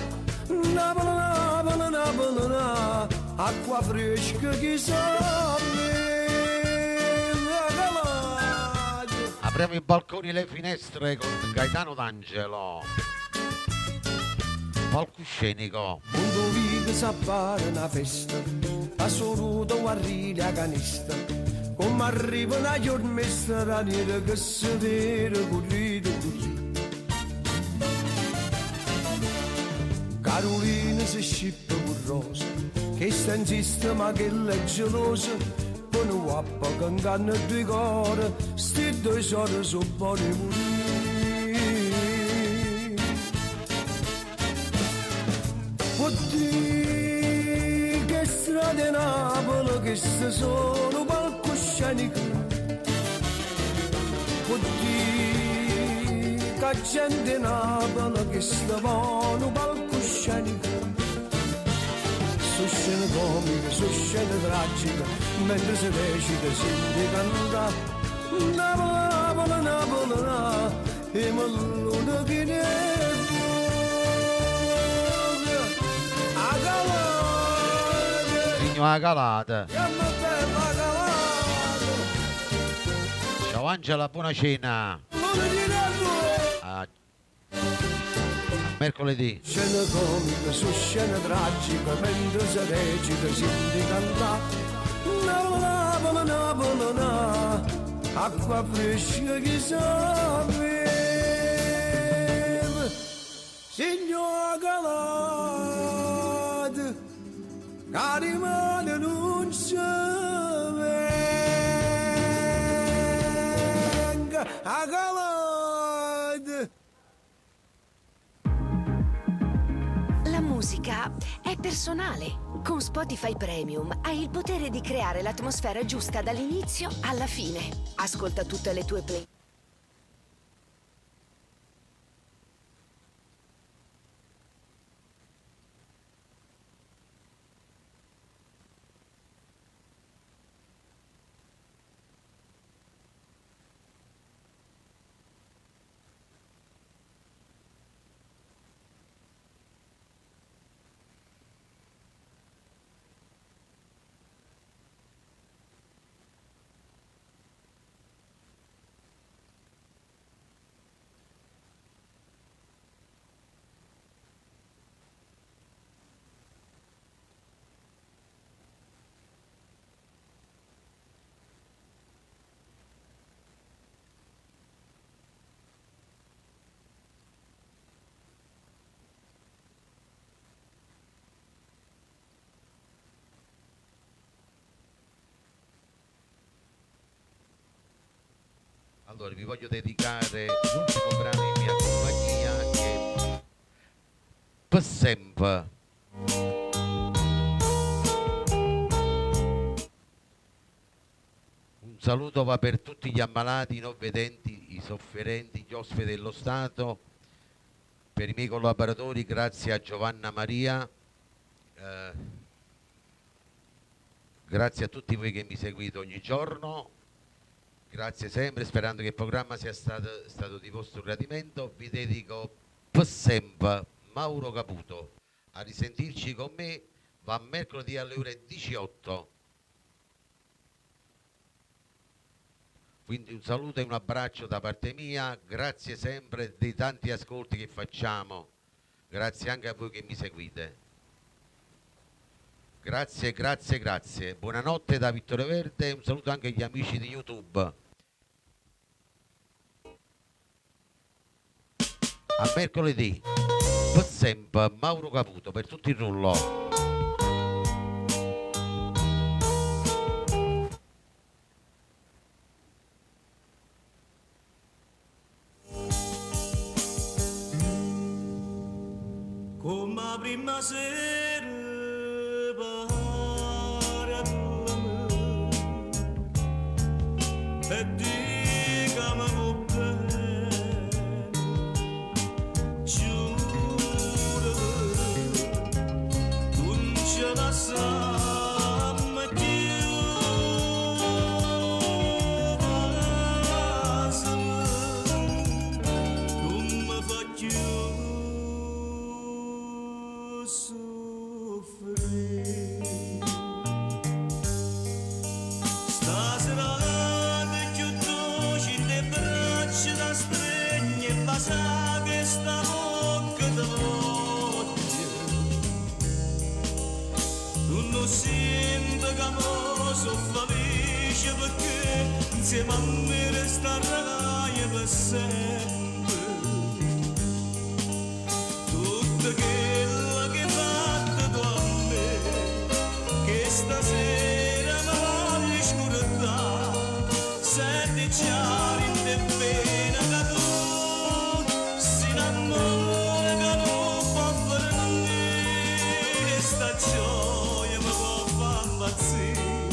Napoli, Napoli, Napoli, Napoli, acqua fresca che sa. apriamo i balconi e le finestre con Gaetano D'Angelo. Palcoscenico. Quando vide s'appare una festa, assoluto guarrire a canista, come arriva una giornata raniera che si vede corrito così. Carolina si scippa con Rosa, che sta in sistema che è gelosa, con un guappa che inganna due cuore, sti due sorelle sono buoni morire. Oddio, che strade Napoli che se sono palcoscenico. Oddio, che gente Napoli che stavano palcoscenico. Su scene comiche, su scene tragiche, mentre si recita si canta. Napoli, Napoli, Napoli, e mallone che ne Signo a calata. Ciao Angela, buona cena. A mercoledì. Scena comica, su scena tragica, mentre si recita si canta. Napoli, Napoli, Napoli, acqua fresca che sapeva. Signor Galata, cari mani non si venga a Galata. La musica è personale. Con Spotify Premium hai il potere di creare l'atmosfera giusta dall'inizio alla fine. Ascolta tutte le tue play. Allora vi voglio dedicare l'ultimo brano in mia compagnia che è Per sempre. Un saluto va per tutti gli ammalati, i non vedenti, i sofferenti, gli ospiti dello Stato, per i miei collaboratori, grazie a Giovanna Maria, grazie a tutti voi che mi seguite ogni giorno. Grazie sempre, sperando che il programma sia stato di vostro gradimento. Vi dedico Per sempre Mauro Caputo. A risentirci con me va mercoledì alle ore 18. Quindi un saluto e un abbraccio da parte mia, grazie sempre dei tanti ascolti che facciamo, grazie anche a voi che mi seguite. Grazie, grazie, grazie. Buonanotte da Vittorio Verde e un saluto anche agli amici di YouTube. A mercoledì, per sempre, Mauro Caputo per tutto il rullo. Come la prima sera pare a me e dica mi va bene, giuro non ce la siamo più, non mi fa più stasera ti chiudo le braccia da stregne e basa che sta bocca da voce tu non senti che mo sono felice perché insieme a me resterai per sempre tutto quello che hai fatto tu a me che stasera mi voglio scordare senti chiaro in te bene che tu si innamora che non può fare niente sta gioia mi può far impazzire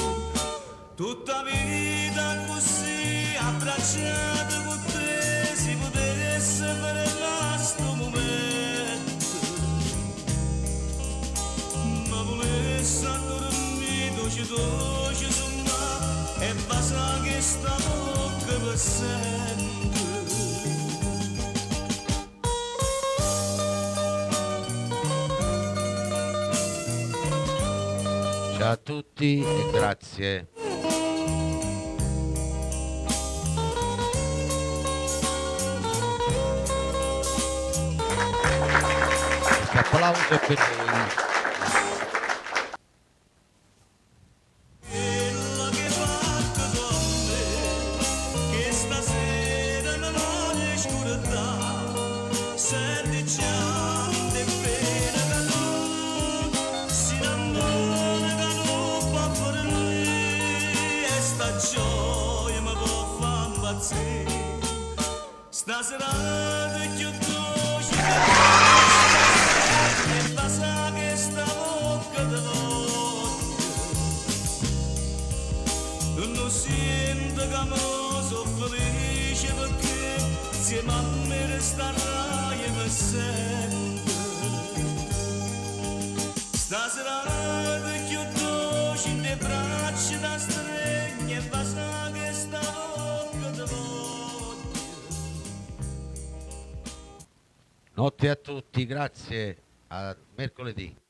tutta vita così abbracciata con te si potesse fermare sto momento ma volesse addormito ci dolce su me e basta che sta bocca per sempre Ciao a tutti e grazie. Questo applauso è per voi. quello che hai fatto tu a me che stasera mi voglio scordare senti già in te bene che tu si innamora che non può fare niente e sta gioia mi può far impazzire stasera ti chiudo e basta che sta bocca da voce non sento che mo sono felice perché insieme a me resterai per sempre stasera ti chiudo in le braccia da stregne e basta che sta bocca da voce Notte a tutti, grazie. A mercoledì.